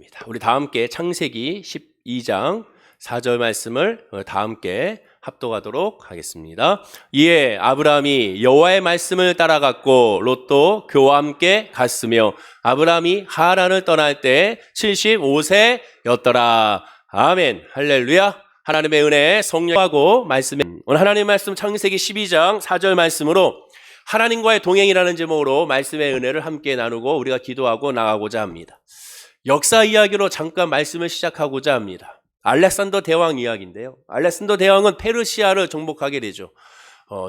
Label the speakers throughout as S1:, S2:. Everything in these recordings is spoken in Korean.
S1: 되겠습니다. 우리 다 함께 창세기 12장 4절 말씀을 다 함께 합독하도록 하겠습니다. 이에 아브라함이 여호와의 말씀을 따라갔고 롯도 그와 함께 갔으며 아브라함이 하란을 떠날 때 75세였더라. 아멘. 할렐루야. 하나님의 은혜 성령하고 말씀에 오늘 하나님의 말씀 창세기 12장 4절 말씀으로 하나님과의 동행이라는 제목으로 말씀의 은혜를 함께 나누고 우리가 기도하고 나가고자 합니다. 역사 이야기로 잠깐 말씀을 시작하고자 합니다. 알렉산더 대왕 이야기인데요. 알렉산더 대왕은 페르시아를 정복하게 되죠.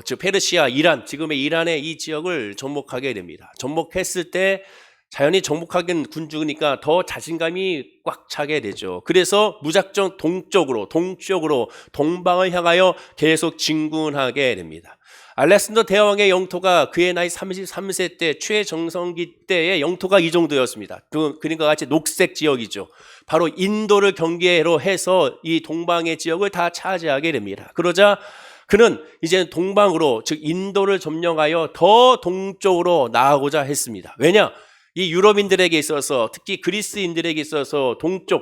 S1: 즉 페르시아, 이란, 지금의 이란의 이 지역을 정복하게 됩니다. 정복했을 때 자연히 정복하기는 군주니까 더 자신감이 꽉 차게 되죠. 그래서 무작정 동쪽으로 동방을 향하여 계속 진군하게 됩니다. 알렉산더 대왕의 영토가 그의 나이 33세 때 최정성기 때의 영토가 이 정도였습니다. 그림과 같이 녹색 지역이죠. 바로 인도를 경계로 해서 이 동방의 지역을 다 차지하게 됩니다. 그러자 그는 이제 동방으로, 즉 인도를 점령하여 더 동쪽으로 나아가고자 했습니다. 왜냐? 이 유럽인들에게 있어서, 특히 그리스인들에게 있어서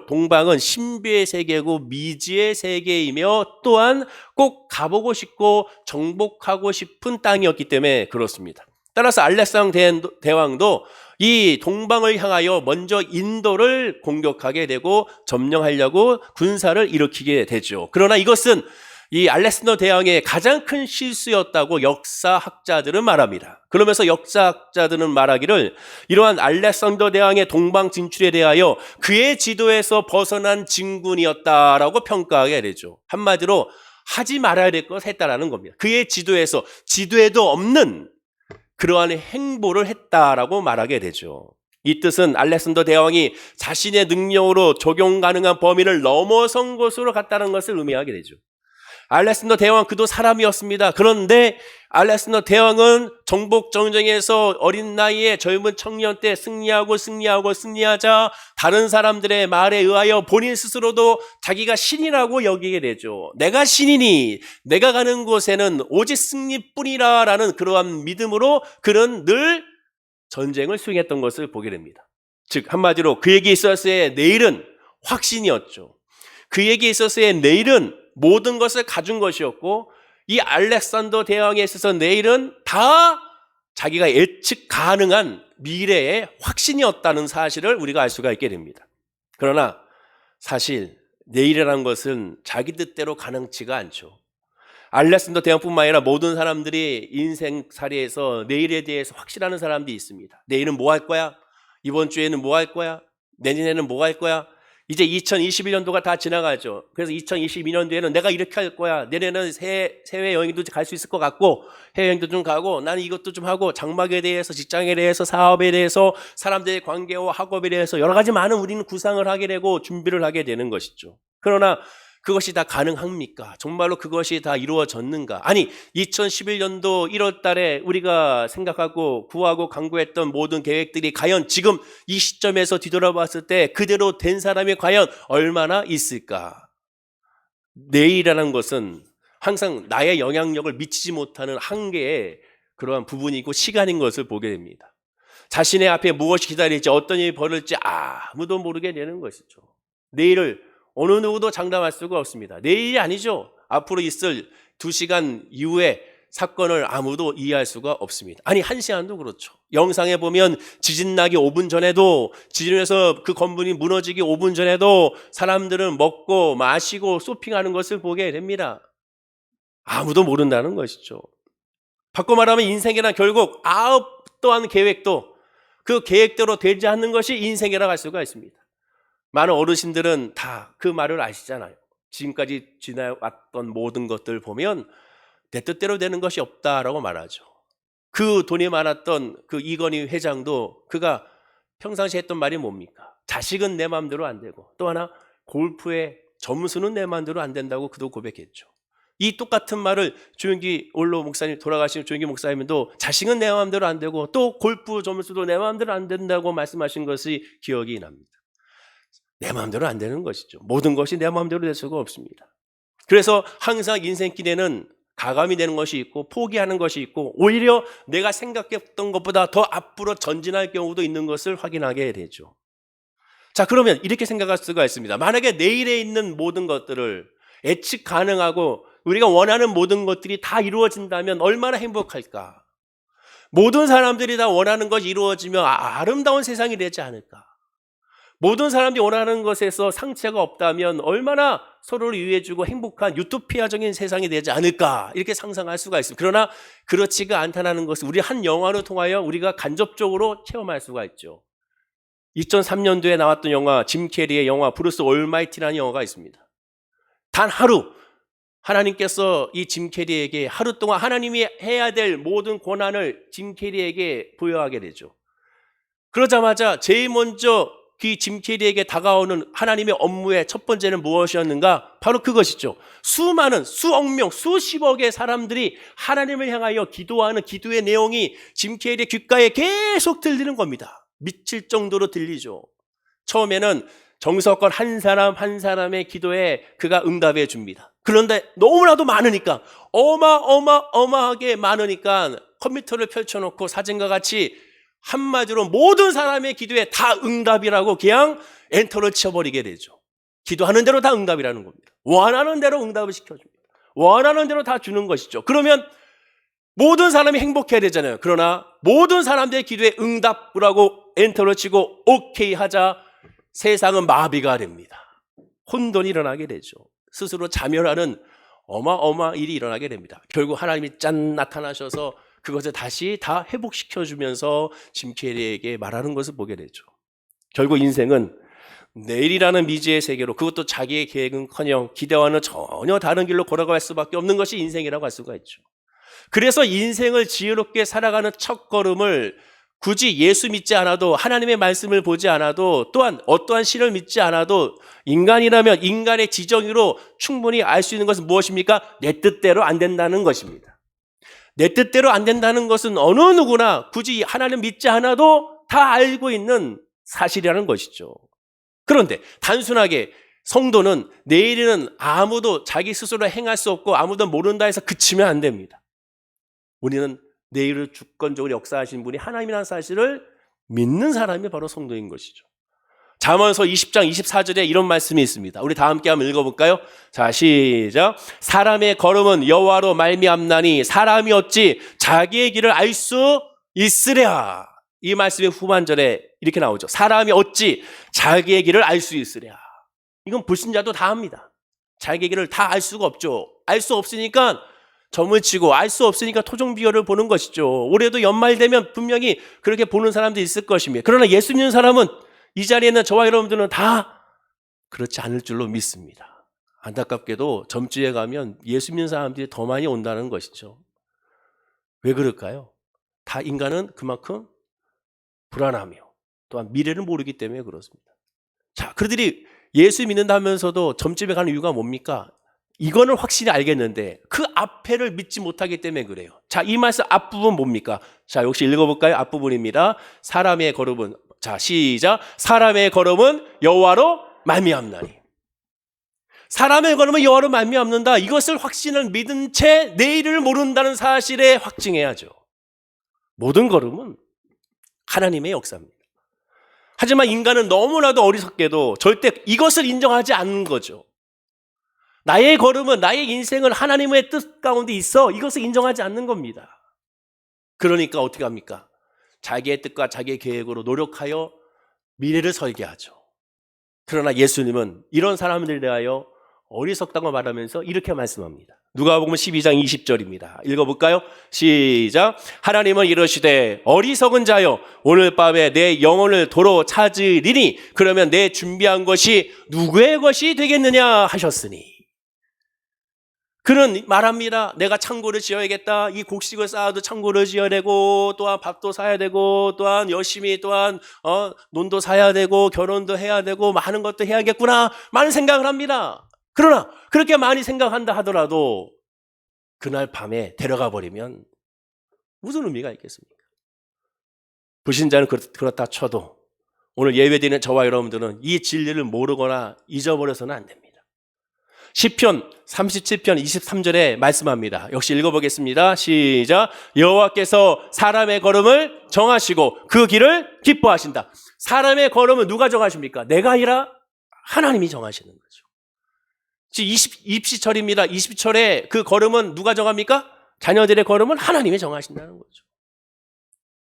S1: 동방은 신비의 세계고 미지의 세계이며 또한 꼭 가보고 싶고 정복하고 싶은 땅이었기 때문에 그렇습니다. 따라서 알렉산더 대왕도 이 동방을 향하여 먼저 인도를 공격하게 되고 점령하려고 군사를 일으키게 되죠. 그러나 이것은 이 알렉산더 대왕의 가장 큰 실수였다고 역사학자들은 말합니다. 그러면서 역사학자들은 말하기를 이러한 알렉산더 대왕의 동방 진출에 대하여 그의 지도에서 벗어난 진군이었다라고 평가하게 되죠. 한마디로 하지 말아야 될 것 했다라는 겁니다. 그의 지도에도 없는 그러한 행보를 했다라고 말하게 되죠. 이 뜻은 알렉산더 대왕이 자신의 능력으로 적용 가능한 범위를 넘어선 곳으로 갔다는 것을 의미하게 되죠. 알렉산더 대왕 그도 사람이었습니다. 그런데 알렉산더 대왕은 정복 전쟁에서 어린 나이에 젊은 청년 때 승리하자 다른 사람들의 말에 의하여 본인 스스로도 자기가 신이라고 여기게 되죠. 내가 신이니 내가 가는 곳에는 오직 승리뿐이라 라는 그러한 믿음으로 그는 늘 전쟁을 수행했던 것을 보게 됩니다. 즉 한마디로 그에게 있어서의 내일은 확신이었죠. 그에게 있어서의 내일은 모든 것을 가진 것이었고 이 알렉산더 대왕에 있어서 내일은 다 자기가 예측 가능한 미래의 확신이었다는 사실을 우리가 알 수가 있게 됩니다. 그러나 사실 내일이라는 것은 자기 뜻대로 가능치가 않죠. 알렉산더 대왕뿐만 아니라 모든 사람들이 인생살이에서 내일에 대해서 확실하는 사람들이 있습니다. 내일은 뭐 할 거야? 이번 주에는 뭐 할 거야? 내년에는 뭐 할 거야? 이제 2021년도가 다 지나가죠. 그래서 2022년도에는 내가 이렇게 할 거야. 내년에는 해외 여행도 갈 수 있을 것 같고 해외여행도 좀 가고 나는 이것도 좀 하고 장막에 대해서, 직장에 대해서, 사업에 대해서, 사람들의 관계와 학업에 대해서 여러 가지 많은 우리는 구상을 하게 되고 준비를 하게 되는 것이죠. 그러나 그것이 다 가능합니까? 정말로 그것이 다 이루어졌는가? 아니 2011년도 1월 달에 우리가 생각하고 구하고 강구했던 모든 계획들이 과연 지금 이 시점에서 뒤돌아봤을 때 그대로 된 사람이 과연 얼마나 있을까? 내일이라는 것은 항상 나의 영향력을 미치지 못하는 한계의 그러한 부분이고 시간인 것을 보게 됩니다. 자신의 앞에 무엇이 기다릴지, 어떤 일이 벌어질지 아무도 모르게 되는 것이죠. 내일을 어느 누구도 장담할 수가 없습니다. 내일이 아니죠. 앞으로 있을 2시간 이후에 사건을 아무도 이해할 수가 없습니다. 아니 1시간도 그렇죠. 영상에 보면 지진 나기 5분 전에도, 지진에서 그 건물이 무너지기 5분 전에도 사람들은 먹고 마시고 쇼핑하는 것을 보게 됩니다. 아무도 모른다는 것이죠. 바꿔 말하면 인생이란 결국 어떠한 계획도 그 계획대로 되지 않는 것이 인생이라고 할 수가 있습니다. 많은 어르신들은 다 그 말을 아시잖아요. 지금까지 지나왔던 모든 것들 보면 내 뜻대로 되는 것이 없다라고 말하죠. 그 돈이 많았던 그 이건희 회장도 그가 평상시에 했던 말이 뭡니까? 자식은 내 마음대로 안 되고 또 하나 골프의 점수는 내 마음대로 안 된다고 그도 고백했죠. 이 똑같은 말을 조영기 올로 목사님, 돌아가신 조영기 목사님도 자식은 내 마음대로 안 되고 또 골프 점수도 내 마음대로 안 된다고 말씀하신 것이 기억이 납니다. 내 마음대로 안 되는 것이죠. 모든 것이 내 마음대로 될 수가 없습니다. 그래서 항상 인생길에는 가감이 되는 것이 있고 포기하는 것이 있고 오히려 내가 생각했던 것보다 더 앞으로 전진할 경우도 있는 것을 확인하게 되죠. 자, 그러면 이렇게 생각할 수가 있습니다. 만약에 내일에 있는 모든 것들을 예측 가능하고 우리가 원하는 모든 것들이 다 이루어진다면 얼마나 행복할까? 모든 사람들이 다 원하는 것이 이루어지면 아름다운 세상이 되지 않을까? 모든 사람들이 원하는 것에서 상처가 없다면 얼마나 서로를 이해해주고 행복한 유토피아적인 세상이 되지 않을까? 이렇게 상상할 수가 있습니다. 그러나 그렇지가 않다는 것을 우리 한 영화를 통하여 우리가 간접적으로 체험할 수가 있죠. 2003년도에 나왔던 영화, 짐 캐리의 영화 브루스 올마이티라는 영화가 있습니다. 단 하루 하나님께서 이 짐 캐리에게 하루 동안 하나님이 해야 될 모든 권한을 짐 캐리에게 부여하게 되죠. 그러자마자 제일 먼저 그 짐 캐리에게 다가오는 하나님의 업무의 첫 번째는 무엇이었는가? 바로 그것이죠. 수많은 수억 명, 수십억의 사람들이 하나님을 향하여 기도하는 기도의 내용이 짐 캐리의 귓가에 계속 들리는 겁니다. 미칠 정도로 들리죠. 처음에는 정석권 한 사람 한 사람의 기도에 그가 응답해 줍니다. 그런데 너무나도 많으니까 어마어마하게 많으니까 컴퓨터를 펼쳐놓고 사진과 같이 한마디로 모든 사람의 기도에 다 응답이라고 그냥 엔터를 치워버리게 되죠. 기도하는 대로 다 응답이라는 겁니다. 원하는 대로 응답을 시켜줍니다. 원하는 대로 다 주는 것이죠. 그러면 모든 사람이 행복해야 되잖아요. 그러나 모든 사람들의 기도에 응답이라고 엔터를 치고 오케이 하자 세상은 마비가 됩니다. 혼돈이 일어나게 되죠. 스스로 자멸하는 어마어마한 일이 일어나게 됩니다. 결국 하나님이 짠 나타나셔서 그것을 다시 다 회복시켜주면서 짐 캐리에게 말하는 것을 보게 되죠. 결국 인생은 내일이라는 미지의 세계로, 그것도 자기의 계획은커녕 기대와는 전혀 다른 길로 걸어갈 수밖에 없는 것이 인생이라고 할 수가 있죠. 그래서 인생을 지혜롭게 살아가는 첫걸음을 굳이 예수 믿지 않아도, 하나님의 말씀을 보지 않아도, 또한 어떠한 신을 믿지 않아도 인간이라면 인간의 지정의로 충분히 알 수 있는 것은 무엇입니까? 내 뜻대로 안 된다는 것입니다. 내 뜻대로 안 된다는 것은 어느 누구나 굳이 하나님 믿지 않아도 다 알고 있는 사실이라는 것이죠. 그런데 단순하게 성도는 내일은 아무도 자기 스스로 행할 수 없고 아무도 모른다 해서 그치면 안 됩니다. 우리는 내일을 주권적으로 역사하신 분이 하나님이라는 사실을 믿는 사람이 바로 성도인 것이죠. 잠언서 20장 24절에 이런 말씀이 있습니다. 우리 다 함께 한번 읽어볼까요? 자, 시작. 사람의 걸음은 여호와로 말미암나니 사람이 어찌 자기의 길을 알 수 있으랴. 이 말씀의 후반절에 이렇게 나오죠. 사람이 어찌 자기의 길을 알 수 있으랴. 이건 불신자도 다 합니다. 자기의 길을 다 알 수가 없죠. 알 수 없으니까 점을 치고, 알 수 없으니까 토종비결을 보는 것이죠. 올해도 연말 되면 분명히 그렇게 보는 사람도 있을 것입니다. 그러나 예수 믿는 사람은, 이 자리에 있는 저와 여러분들은 다 그렇지 않을 줄로 믿습니다. 안타깝게도 점주에 가면 예수 믿는 사람들이 더 많이 온다는 것이죠. 왜 그럴까요? 다 인간은 그만큼 불안하며 또한 미래를 모르기 때문에 그렇습니다. 자, 그들이 예수 믿는다면서도 점집에 가는 이유가 뭡니까? 이거는 확실히 알겠는데 그 앞에를 믿지 못하기 때문에 그래요. 자, 이 말씀 앞부분 뭡니까? 자, 역시 읽어볼까요? 앞부분입니다. 사람의 걸음은, 자, 시작. 사람의 걸음은 여호와로 말미암나니. 사람의 걸음은 여호와로 말미암는다. 이것을 확신을 믿은 채 내일을 모른다는 사실에 확증해야죠. 모든 걸음은 하나님의 역사입니다. 하지만 인간은 너무나도 어리석게도 절대 이것을 인정하지 않는 거죠. 나의 걸음은, 나의 인생은 하나님의 뜻 가운데 있어, 이것을 인정하지 않는 겁니다. 그러니까 어떻게 합니까? 자기의 뜻과 자기의 계획으로 노력하여 미래를 설계하죠. 그러나 예수님은 이런 사람들에 대하여 어리석다고 말하면서 이렇게 말씀합니다. 누가복음 12장 20절입니다. 읽어볼까요? 시작. 하나님은 이러시되 어리석은 자여, 오늘 밤에 내 영혼을 도로 찾으리니 그러면 내 준비한 것이 누구의 것이 되겠느냐 하셨으니. 그는 말합니다. 내가 창고를 지어야겠다. 이 곡식을 쌓아도 창고를 지어야 되고, 또한 밥도 사야 되고, 또한 열심히 또한 논도 사야 되고, 결혼도 해야 되고, 많은 것도 해야겠구나, 많은 생각을 합니다. 그러나 그렇게 많이 생각한다 하더라도 그날 밤에 데려가 버리면 무슨 의미가 있겠습니까? 불신자는 그렇다 쳐도 오늘 예배드리는 저와 여러분들은 이 진리를 모르거나 잊어버려서는 안 됩니다. 시편 37편 23절에 말씀합니다. 역시 읽어보겠습니다. 시작. 여호와께서 사람의 걸음을 정하시고 그 길을 기뻐하신다. 사람의 걸음은 누가 정하십니까? 내가 아니라 하나님이 정하시는 거죠. 지금 입시철입니다. 입시철에 그 걸음은 누가 정합니까? 자녀들의 걸음은 하나님이 정하신다는 거죠.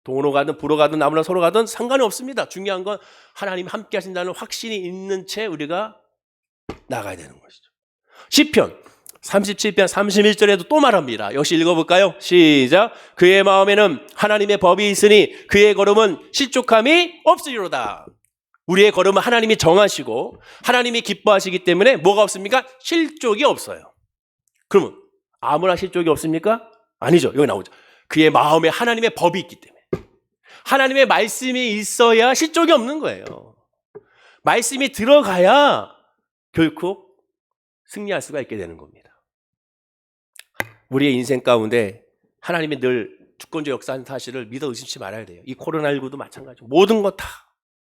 S1: 동으로 가든 부로 가든 아무나 서로 가든 상관이 없습니다. 중요한 건 하나님이 함께 하신다는 확신이 있는 채 우리가 나가야 되는 것이죠. 시편 37편 31절에도 또 말합니다. 역시 읽어볼까요? 시작. 그의 마음에는 하나님의 법이 있으니 그의 걸음은 실족함이 없으리로다. 우리의 걸음은 하나님이 정하시고 하나님이 기뻐하시기 때문에 뭐가 없습니까? 실족이 없어요. 그러면 아무나 실족이 없습니까? 아니죠. 여기 나오죠. 그의 마음에 하나님의 법이 있기 때문에. 하나님의 말씀이 있어야 실족이 없는 거예요. 말씀이 들어가야 결코 승리할 수가 있게 되는 겁니다. 우리의 인생 가운데 하나님이 늘 주권적 역사하는 사실을 믿어 의심치 말아야 돼요. 이 코로나19도 마찬가지고 모든 것 다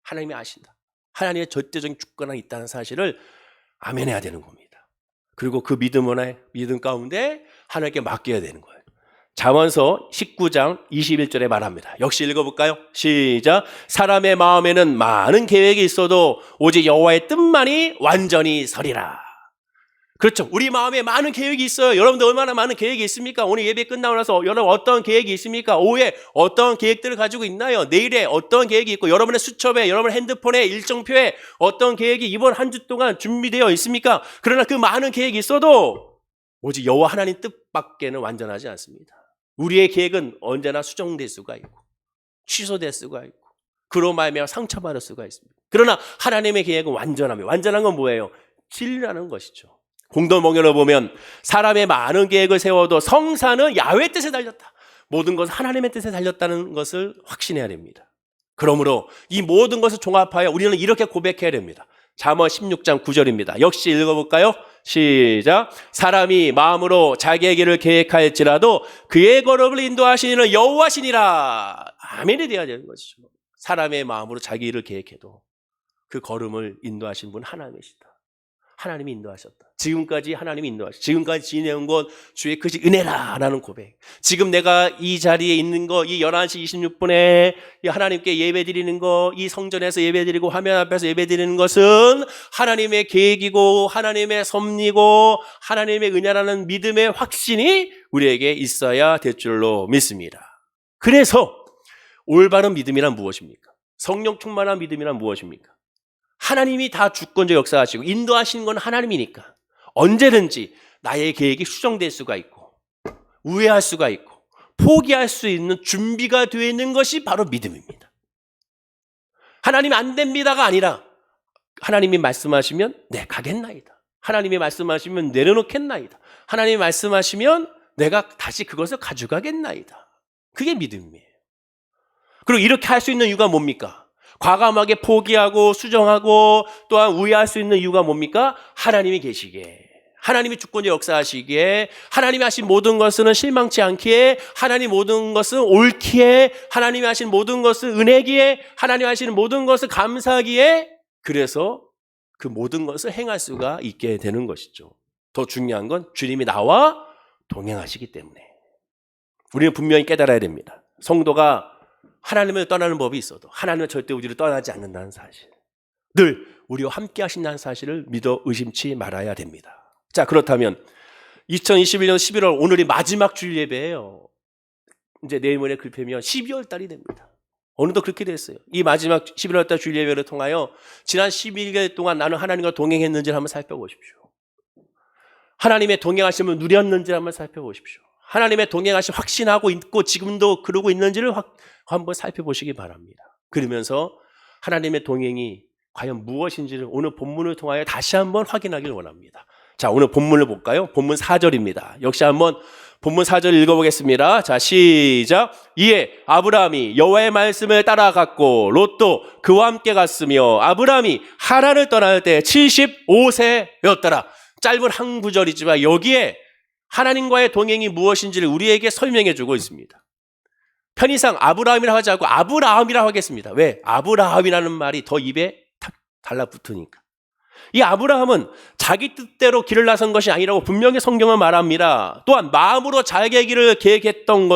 S1: 하나님이 아신다. 하나님의 절대적인 주권이 있다는 사실을 아멘해야 되는 겁니다. 그리고 그 믿음 가운데 하나님께 맡겨야 되는 거예요. 잠언서 19장 21절에 말합니다. 역시 읽어볼까요? 시작. 사람의 마음에는 많은 계획이 있어도 오직 여호와의 뜻만이 완전히 서리라. 그렇죠. 우리 마음에 많은 계획이 있어요. 여러분들 얼마나 많은 계획이 있습니까? 오늘 예배 끝나고 나서 여러분 어떤 계획이 있습니까? 오후에 어떤 계획들을 가지고 있나요? 내일에 어떤 계획이 있고 여러분의 수첩에 여러분의 핸드폰에 일정표에 어떤 계획이 이번 한 주 동안 준비되어 있습니까? 그러나 그 많은 계획이 있어도 오직 여호와 하나님 뜻밖에는 완전하지 않습니다. 우리의 계획은 언제나 수정될 수가 있고 취소될 수가 있고 그로 말미암아 상처받을 수가 있습니다. 그러나 하나님의 계획은 완전합니다. 완전한 건 뭐예요? 진리라는 것이죠. 공동명령을 보면 사람의 많은 계획을 세워도 성사는 야훼의 뜻에 달렸다. 모든 것은 하나님의 뜻에 달렸다는 것을 확신해야 됩니다. 그러므로 이 모든 것을 종합하여 우리는 이렇게 고백해야 됩니다. 잠언 16장 9절입니다. 역시 읽어볼까요? 시작. 사람이 마음으로 자기의 길을 계획할지라도 그의 걸음을 인도하시는 이는 여호와시니라. 아멘이 되어야 되는 것이죠. 사람의 마음으로 자기 일을 계획해도 그 걸음을 인도하신 분 하나님이시다. 하나님이 인도하셨다. 지금까지 하나님이 인도하셨다. 지금까지 지내온 것 주의 크신 은혜라라는 고백. 지금 내가 이 자리에 있는 거, 이 11시 26분에 하나님께 예배 드리는 거, 이 성전에서 예배 드리고 화면 앞에서 예배 드리는 것은 하나님의 계획이고 하나님의 섭리고 하나님의 은혜라는 믿음의 확신이 우리에게 있어야 될 줄로 믿습니다. 그래서 올바른 믿음이란 무엇입니까? 성령 충만한 믿음이란 무엇입니까? 하나님이 다 주권적 역사하시고 인도하시는 건 하나님이니까 언제든지 나의 계획이 수정될 수가 있고 우회할 수가 있고 포기할 수 있는 준비가 되어 있는 것이 바로 믿음입니다. 하나님이 안 됩니다가 아니라 하나님이 말씀하시면 네 가겠나이다. 하나님이 말씀하시면 내려놓겠나이다. 하나님이 말씀하시면 내가 다시 그것을 가져가겠나이다. 그게 믿음이에요. 그리고 이렇게 할 수 있는 이유가 뭡니까? 과감하게 포기하고 수정하고 또한 우회할 수 있는 이유가 뭡니까? 하나님이 계시기에, 하나님이 주권적 역사하시기에, 하나님이 하신 모든 것은 실망치 않기에, 하나님 모든 것은 옳기에, 하나님이 하신 모든 것은 은혜기에, 하나님이 하시는 모든 것을 감사하기에, 그래서 그 모든 것을 행할 수가 있게 되는 것이죠. 더 중요한 건 주님이 나와 동행하시기 때문에 우리는 분명히 깨달아야 됩니다. 성도가 하나님을 떠나는 법이 있어도 하나님은 절대 우리를 떠나지 않는다는 사실, 늘 우리와 함께 하신다는 사실을 믿어 의심치 말아야 됩니다. 자, 그렇다면 2021년 11월 오늘이 마지막 주일 예배예요. 이제 내일 모레 글펴면 12월 달이 됩니다. 어느덧 그렇게 됐어요. 이 마지막 11월 달 주일 예배를 통하여 지난 11개월 동안 나는 하나님과 동행했는지를 한번 살펴보십시오. 하나님의 동행하심을 누렸는지를 한번 살펴보십시오. 하나님의 동행하심 확신하고 있고 지금도 그러고 있는지를 한번 살펴보시기 바랍니다. 그러면서 하나님의 동행이 과연 무엇인지를 오늘 본문을 통하여 다시 한번 확인하기를 원합니다. 자, 오늘 본문을 볼까요? 본문 4절입니다. 역시 한번 본문 4절 읽어보겠습니다. 자, 시작. 이에 아브라함이 여호와의 말씀을 따라갔고 롯도 그와 함께 갔으며 아브라함이 하란을 떠날 때 75세였더라. 짧은 한 구절이지만 여기에 하나님과의 동행이 무엇인지를 우리에게 설명해 주고 있습니다. 편의상 아브라함이라고 하지 않고 아브라함이라고 하겠습니다. 왜? 아브라함이라는 말이 더 입에 탁 달라붙으니까. 이 아브라함은 자기 뜻대로 길을 나선 것이 아니라고 분명히 성경은 말합니다. 또한 마음으로 자기의 길을 계획했던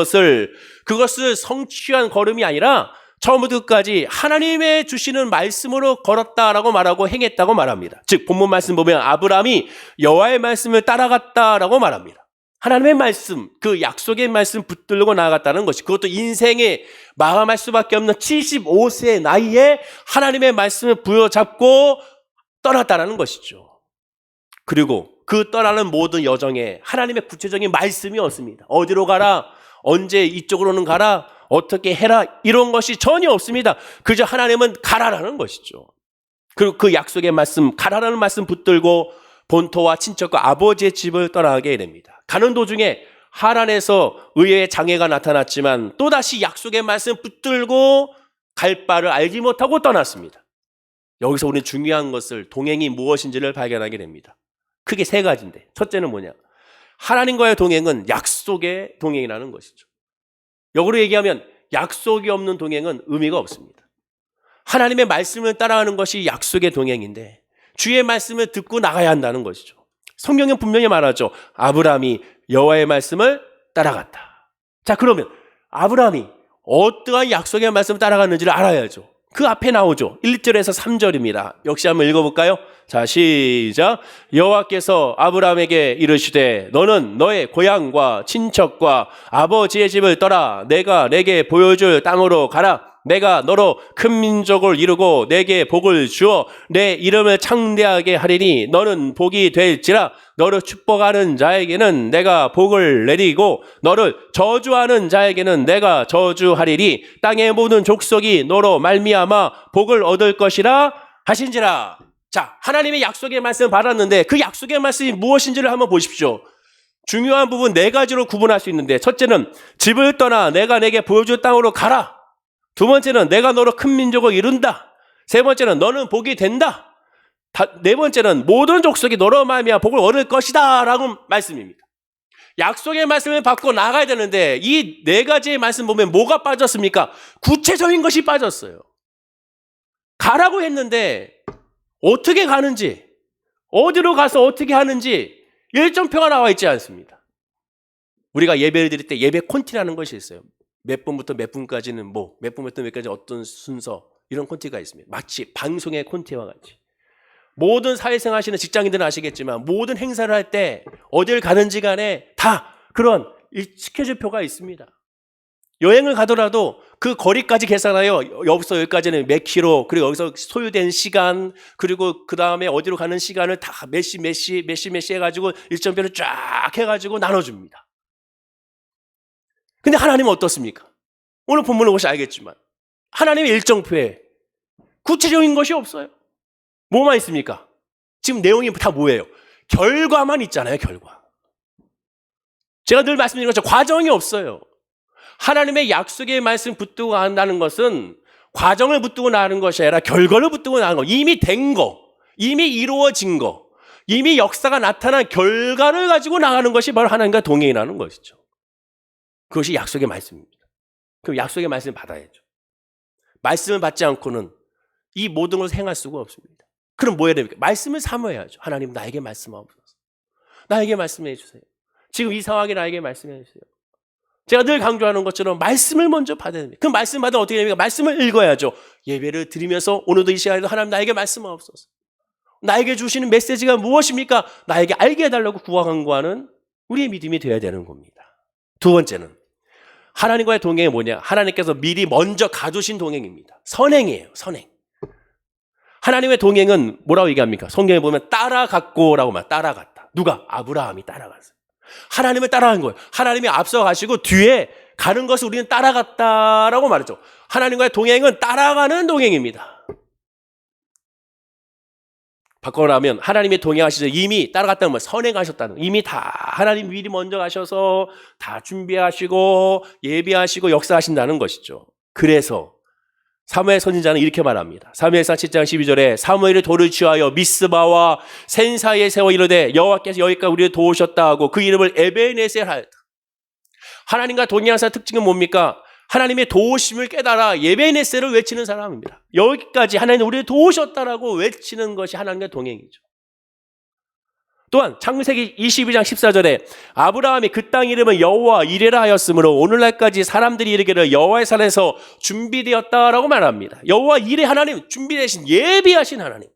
S1: 그것을 성취한 걸음이 아니라 처음부터 끝까지 하나님의 주시는 말씀으로 걸었다라고 말하고 행했다고 말합니다. 즉 본문 말씀 보면 아브라함이 여호와의 말씀을 따라갔다라고 말합니다. 하나님의 말씀, 그 약속의 말씀 붙들고 나아갔다는 것이, 그것도 인생에 마감할 수밖에 없는 75세의 나이에 하나님의 말씀을 부여잡고 떠났다는 것이죠. 그리고 그 떠나는 모든 여정에 하나님의 구체적인 말씀이 없습니다. 어디로 가라, 언제 이쪽으로는 가라, 어떻게 해라, 이런 것이 전혀 없습니다. 그저 하나님은 가라라는 것이죠. 그리고 그 약속의 말씀, 가라라는 말씀 붙들고 본토와 친척과 아버지의 집을 떠나게 됩니다. 가는 도중에 하란에서 의외의 장애가 나타났지만 또다시 약속의 말씀 붙들고 갈 바를 알지 못하고 떠났습니다. 여기서 우리는 중요한 것을, 동행이 무엇인지를 발견하게 됩니다. 크게 세 가지인데, 첫째는 뭐냐? 하나님과의 동행은 약속의 동행이라는 것이죠. 역으로 얘기하면 약속이 없는 동행은 의미가 없습니다. 하나님의 말씀을 따라가는 것이 약속의 동행인데 주의 말씀을 듣고 나가야 한다는 것이죠. 성경은 분명히 말하죠. 아브라함이 여호와의 말씀을 따라갔다. 자, 그러면 아브라함이 어떠한 약속의 말씀을 따라갔는지를 알아야죠. 그 앞에 나오죠. 1절에서 3절입니다. 역시 한번 읽어볼까요? 자, 시작. 여호와께서 아브라함에게 이르시되 너는 너의 고향과 친척과 아버지의 집을 떠나 내가 내게 보여줄 땅으로 가라. 내가 너로 큰 민족을 이루고 내게 복을 주어 내 이름을 창대하게 하리니 너는 복이 될지라. 너를 축복하는 자에게는 내가 복을 내리고 너를 저주하는 자에게는 내가 저주하리니 땅의 모든 족속이 너로 말미암아 복을 얻을 것이라 하신지라. 자, 하나님의 약속의 말씀을 받았는데 그 약속의 말씀이 무엇인지를 한번 보십시오. 중요한 부분 네 가지로 구분할 수 있는데, 첫째는 집을 떠나 내가 내게 보여줄 땅으로 가라. 두 번째는 내가 너로 큰 민족을 이룬다. 세 번째는 너는 복이 된다. 네 번째는 모든 족속이 너로 말미암아 복을 얻을 것이다 라고 말씀입니다. 약속의 말씀을 받고 나가야 되는데 이 네 가지의 말씀 보면 뭐가 빠졌습니까? 구체적인 것이 빠졌어요. 가라고 했는데 어떻게 가는지, 어디로 가서 어떻게 하는지 일정표가 나와 있지 않습니다. 우리가 예배를 드릴 때 예배 콘티라는 것이 있어요. 몇 분부터 몇 분까지는 몇 분부터 몇 까지 어떤 순서, 이런 콘티가 있습니다. 마치 방송의 콘티와 같이. 모든 사회생활 하시는 직장인들은 아시겠지만 모든 행사를 할 때 어딜 가는지 간에 다 그런 스케줄표가 있습니다. 여행을 가더라도 그 거리까지 계산하여 여기서 여기까지는 몇 킬로, 그리고 여기서 소요된 시간, 그리고 그 다음에 어디로 가는 시간을 다 몇 시 해가지고 일정표를 쫙 해가지고 나눠줍니다. 근데 하나님은 어떻습니까? 오늘 본문을 보시 알겠지만 하나님의 일정표에 구체적인 것이 없어요. 뭐만 있습니까? 지금 내용이 다 뭐예요? 결과만 있잖아요, 결과. 제가 늘 말씀드리는 것처럼 과정이 없어요. 하나님의 약속의 말씀 붙들고 간다는 것은 과정을 붙들고 나가는 것이 아니라 결과를 붙들고 나가는 거. 이미 된 거, 이미 이루어진 거, 이미 역사가 나타난 결과를 가지고 나가는 것이 바로 하나님과 동행이라는 것이죠. 그것이 약속의 말씀입니다. 그럼 약속의 말씀을 받아야죠. 말씀을 받지 않고는 이 모든 것을 행할 수가 없습니다. 그럼 뭐 해야 됩니까? 말씀을 사모해야죠. 하나님, 나에게 말씀하옵소서. 나에게 말씀해 주세요. 지금 이 상황에 나에게 말씀해 주세요. 제가 늘 강조하는 것처럼 말씀을 먼저 받아야 됩니다. 그 말씀 받으면 어떻게 됩니까? 말씀을 읽어야죠. 예배를 드리면서 오늘도 이 시간에도 하나님 나에게 말씀하옵소서. 나에게 주시는 메시지가 무엇입니까? 나에게 알게 해달라고 구하는 우리의 믿음이 되어야 되는 겁니다. 두 번째는 하나님과의 동행이 뭐냐? 하나님께서 미리 먼저 가두신 동행입니다. 선행이에요. 선행. 하나님의 동행은 뭐라고 얘기합니까? 성경에 보면 따라갔고라고 말, 따라갔다. 누가? 아브라함이 따라갔어요. 하나님을 따라간 거예요. 하나님이 앞서 가시고 뒤에 가는 것을 우리는 따라갔다라고 말했죠. 하나님과의 동행은 따라가는 동행입니다. 바꿔나면 하나님의 동행하시죠. 이미 따라갔다는 건 선행하셨다는 거예요. 이미 다 하나님 미리 먼저 가셔서 다 준비하시고 예비하시고 역사하신다는 것이죠. 그래서 사무엘 선지자는 이렇게 말합니다. 사무엘상 7장 12절에 사무엘이 돌을 취하여 미스바와 센 사이에 세워 이르되 여호와께서 여기까지 우리를 도우셨다 하고 그 이름을 에베네셀 하였다. 하나님과 동행하는 사람의 특징은 뭡니까? 하나님의 도우심을 깨달아 예베네스를 외치는 사람입니다. 여기까지 하나님 우리를 도우셨다라고 외치는 것이 하나님의 동행이죠. 또한 창세기 22장 14절에 아브라함이 그 땅 이름은 여호와 이레라 하였으므로 오늘날까지 사람들이 이르기를 여호와의 산에서 준비되었다라고 말합니다. 여호와 이레 하나님, 준비되신 예비하신 하나님.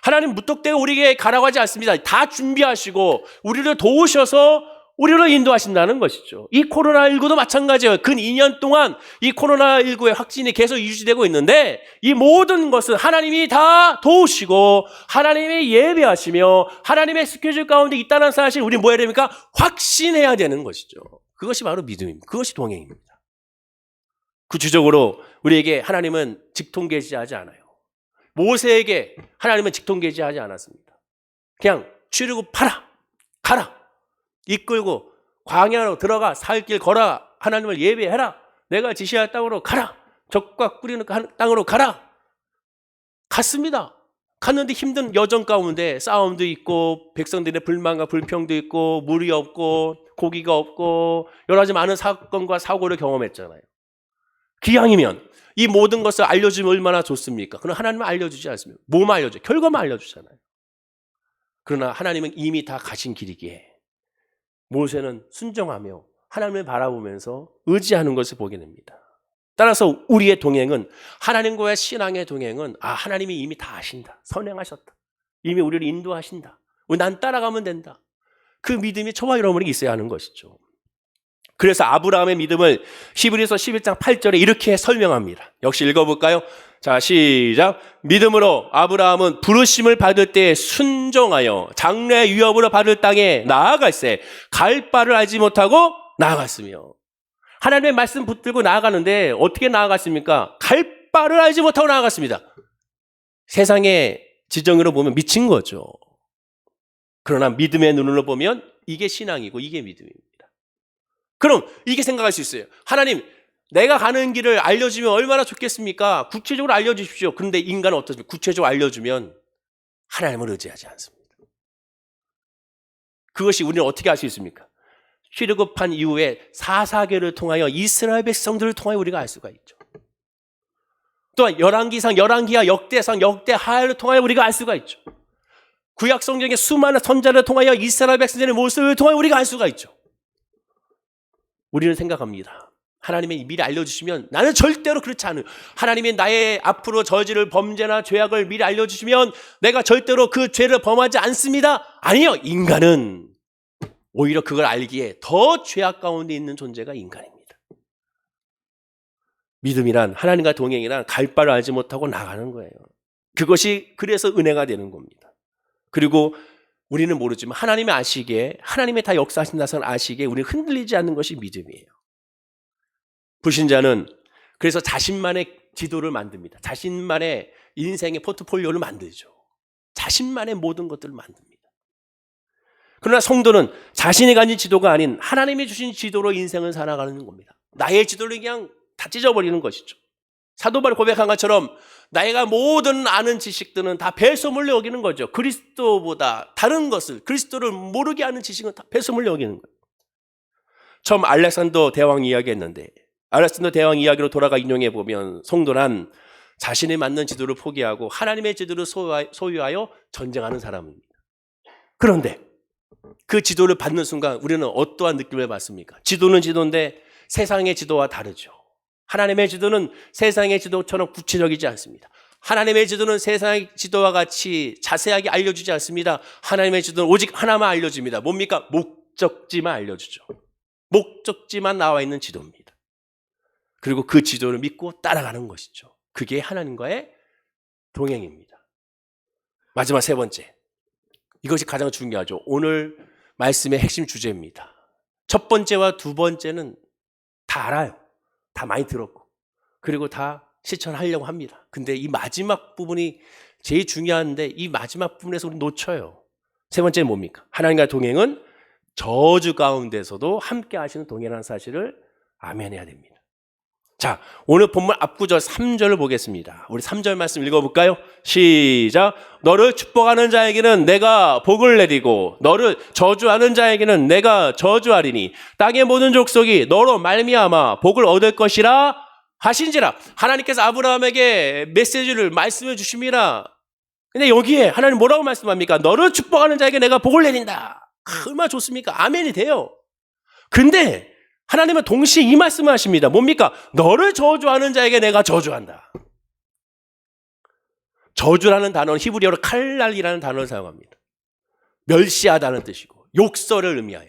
S1: 하나님 무턱대고 우리에게 가라고 하지 않습니다. 다 준비하시고 우리를 도우셔서 우리를 인도하신다는 것이죠. 이 코로나19도 마찬가지예요. 근 2년 동안 이 코로나19의 확진이 계속 유지되고 있는데 이 모든 것은 하나님이 다 도우시고 하나님이 예배하시며 하나님의 스케줄 가운데 있다는 사실 우리 뭐 해야 됩니까? 확신해야 되는 것이죠. 그것이 바로 믿음입니다. 그것이 동행입니다. 구체적으로 우리에게 하나님은 직통계시하지 않아요. 모세에게 하나님은 직통계시하지 않았습니다. 그냥 취르고 가라. 이끌고 광야로 들어가 살 길 걸어 하나님을 예배해라. 내가 지시할 땅으로 가라. 적과 꾸리는 땅으로 가라. 갔습니다. 갔는데 힘든 여정 가운데 싸움도 있고 백성들의 불만과 불평도 있고 물이 없고 고기가 없고 여러 가지 많은 사건과 사고를 경험했잖아요. 기왕이면 이 모든 것을 알려주면 얼마나 좋습니까? 그러나 하나님은 알려주지 않습니다. 뭐만 알려줘요? 결과만 알려주잖아요. 그러나 하나님은 이미 다 가신 길이기에 모세는 순종하며 하나님을 바라보면서 의지하는 것을 보게 됩니다. 따라서 우리의 동행은 하나님과의 신앙의 동행은 하나님이 이미 다 아신다. 선행하셨다. 이미 우리를 인도하신다. 난 따라가면 된다. 그 믿음이 저와 여러분에게 있어야 하는 것이죠. 그래서 아브라함의 믿음을 히브리서 11장 8절에 이렇게 설명합니다. 역시 읽어볼까요? 자, 시작. 믿음으로 아브라함은 부르심을 받을 때 순종하여 장래의 유업으로 받을 땅에 나아갈새 갈 바를 알지 못하고 나아갔으며. 하나님의 말씀 붙들고 나아가는데 어떻게 나아갔습니까? 갈 바를 알지 못하고 나아갔습니다. 세상의 지정으로 보면 미친 거죠. 그러나 믿음의 눈으로 보면 이게 신앙이고 이게 믿음입니다. 그럼 이게 생각할 수 있어요. 하나님, 내가 가는 길을 알려주면 얼마나 좋겠습니까? 구체적으로 알려주십시오. 그런데 인간은 어떻습니까? 구체적으로 알려주면 하나님을 의지하지 않습니다. 그것이 우리는 어떻게 알 수 있습니까? 출애굽한 이후에 사사계를 통하여 이스라엘 백성들을 통하여 우리가 알 수가 있죠. 또한 열왕기상, 열왕기하, 역대상, 역대하를 통하여 우리가 알 수가 있죠. 구약 성경의 수많은 선자를 통하여 이스라엘 백성들의 모습을 통하여 우리가 알 수가 있죠. 우리는 생각합니다. 하나님이 미리 알려주시면 나는 절대로 그렇지 않아요. 하나님이 나의 앞으로 저지를 범죄나 죄악을 미리 알려주시면 내가 절대로 그 죄를 범하지 않습니다. 아니요. 인간은 오히려 그걸 알기에 더 죄악 가운데 있는 존재가 인간입니다. 믿음이란 하나님과 동행이란 갈 바를 알지 못하고 나가는 거예요. 그것이 그래서 은혜가 되는 겁니다. 그리고 우리는 모르지만 하나님이 아시기에 하나님이 다 역사하신다는 것을 아시기에 우리는 흔들리지 않는 것이 믿음이에요. 불신자는 그래서 자신만의 지도를 만듭니다. 자신만의 인생의 포트폴리오를 만들죠. 자신만의 모든 것들을 만듭니다. 그러나 성도는 자신이 가진 지도가 아닌 하나님이 주신 지도로 인생을 살아가는 겁니다. 나의 지도를 그냥 다 찢어버리는 것이죠. 사도 바울이 고백한 것처럼 나이가 모든 아는 지식들은 다 배설물로 여기는 거죠. 그리스도보다 다른 것을, 그리스도를 모르게 하는 지식은 다 배설물로 여기는 거예요. 처음 알렉산더 대왕 이야기했는데 알렉산더 대왕 이야기로 돌아가 인용해 보면 성도란 자신이 맞는 지도를 포기하고 하나님의 지도를 소유하여 전쟁하는 사람입니다. 그런데 그 지도를 받는 순간 우리는 어떠한 느낌을 받습니까? 지도는 지도인데 세상의 지도와 다르죠. 하나님의 지도는 세상의 지도처럼 구체적이지 않습니다. 하나님의 지도는 세상의 지도와 같이 자세하게 알려주지 않습니다. 하나님의 지도는 오직 하나만 알려줍니다. 뭡니까? 목적지만 알려주죠. 목적지만 나와 있는 지도입니다. 그리고 그 지도를 믿고 따라가는 것이죠. 그게 하나님과의 동행입니다. 마지막 세 번째. 이것이 가장 중요하죠. 오늘 말씀의 핵심 주제입니다. 첫 번째와 두 번째는 다 알아요. 다 많이 들었고 그리고 다 실천하려고 합니다. 근데 이 마지막 부분이 제일 중요한데 이 마지막 부분에서 우리 놓쳐요. 세 번째는 뭡니까? 하나님과 동행은 저주 가운데서도 함께 하시는 동행이라는 사실을 아멘해야 됩니다. 자, 오늘 본문 앞구절 3절을 보겠습니다. 우리 3절 말씀 읽어볼까요? 시작. 너를 축복하는 자에게는 내가 복을 내리고 너를 저주하는 자에게는 내가 저주하리니 땅의 모든 족속이 너로 말미암아 복을 얻을 것이라 하신지라. 하나님께서 아브라함에게 메시지를 말씀해 주십니다. 근데 여기에 하나님 뭐라고 말씀합니까? 너를 축복하는 자에게 내가 복을 내린다. 얼마나 좋습니까? 아멘이 돼요. 근데 하나님은 동시에 이 말씀을 하십니다. 뭡니까? 너를 저주하는 자에게 내가 저주한다. 저주라는 단어는 히브리어로 칼날이라는 단어를 사용합니다. 멸시하다는 뜻이고 욕설을 의미하여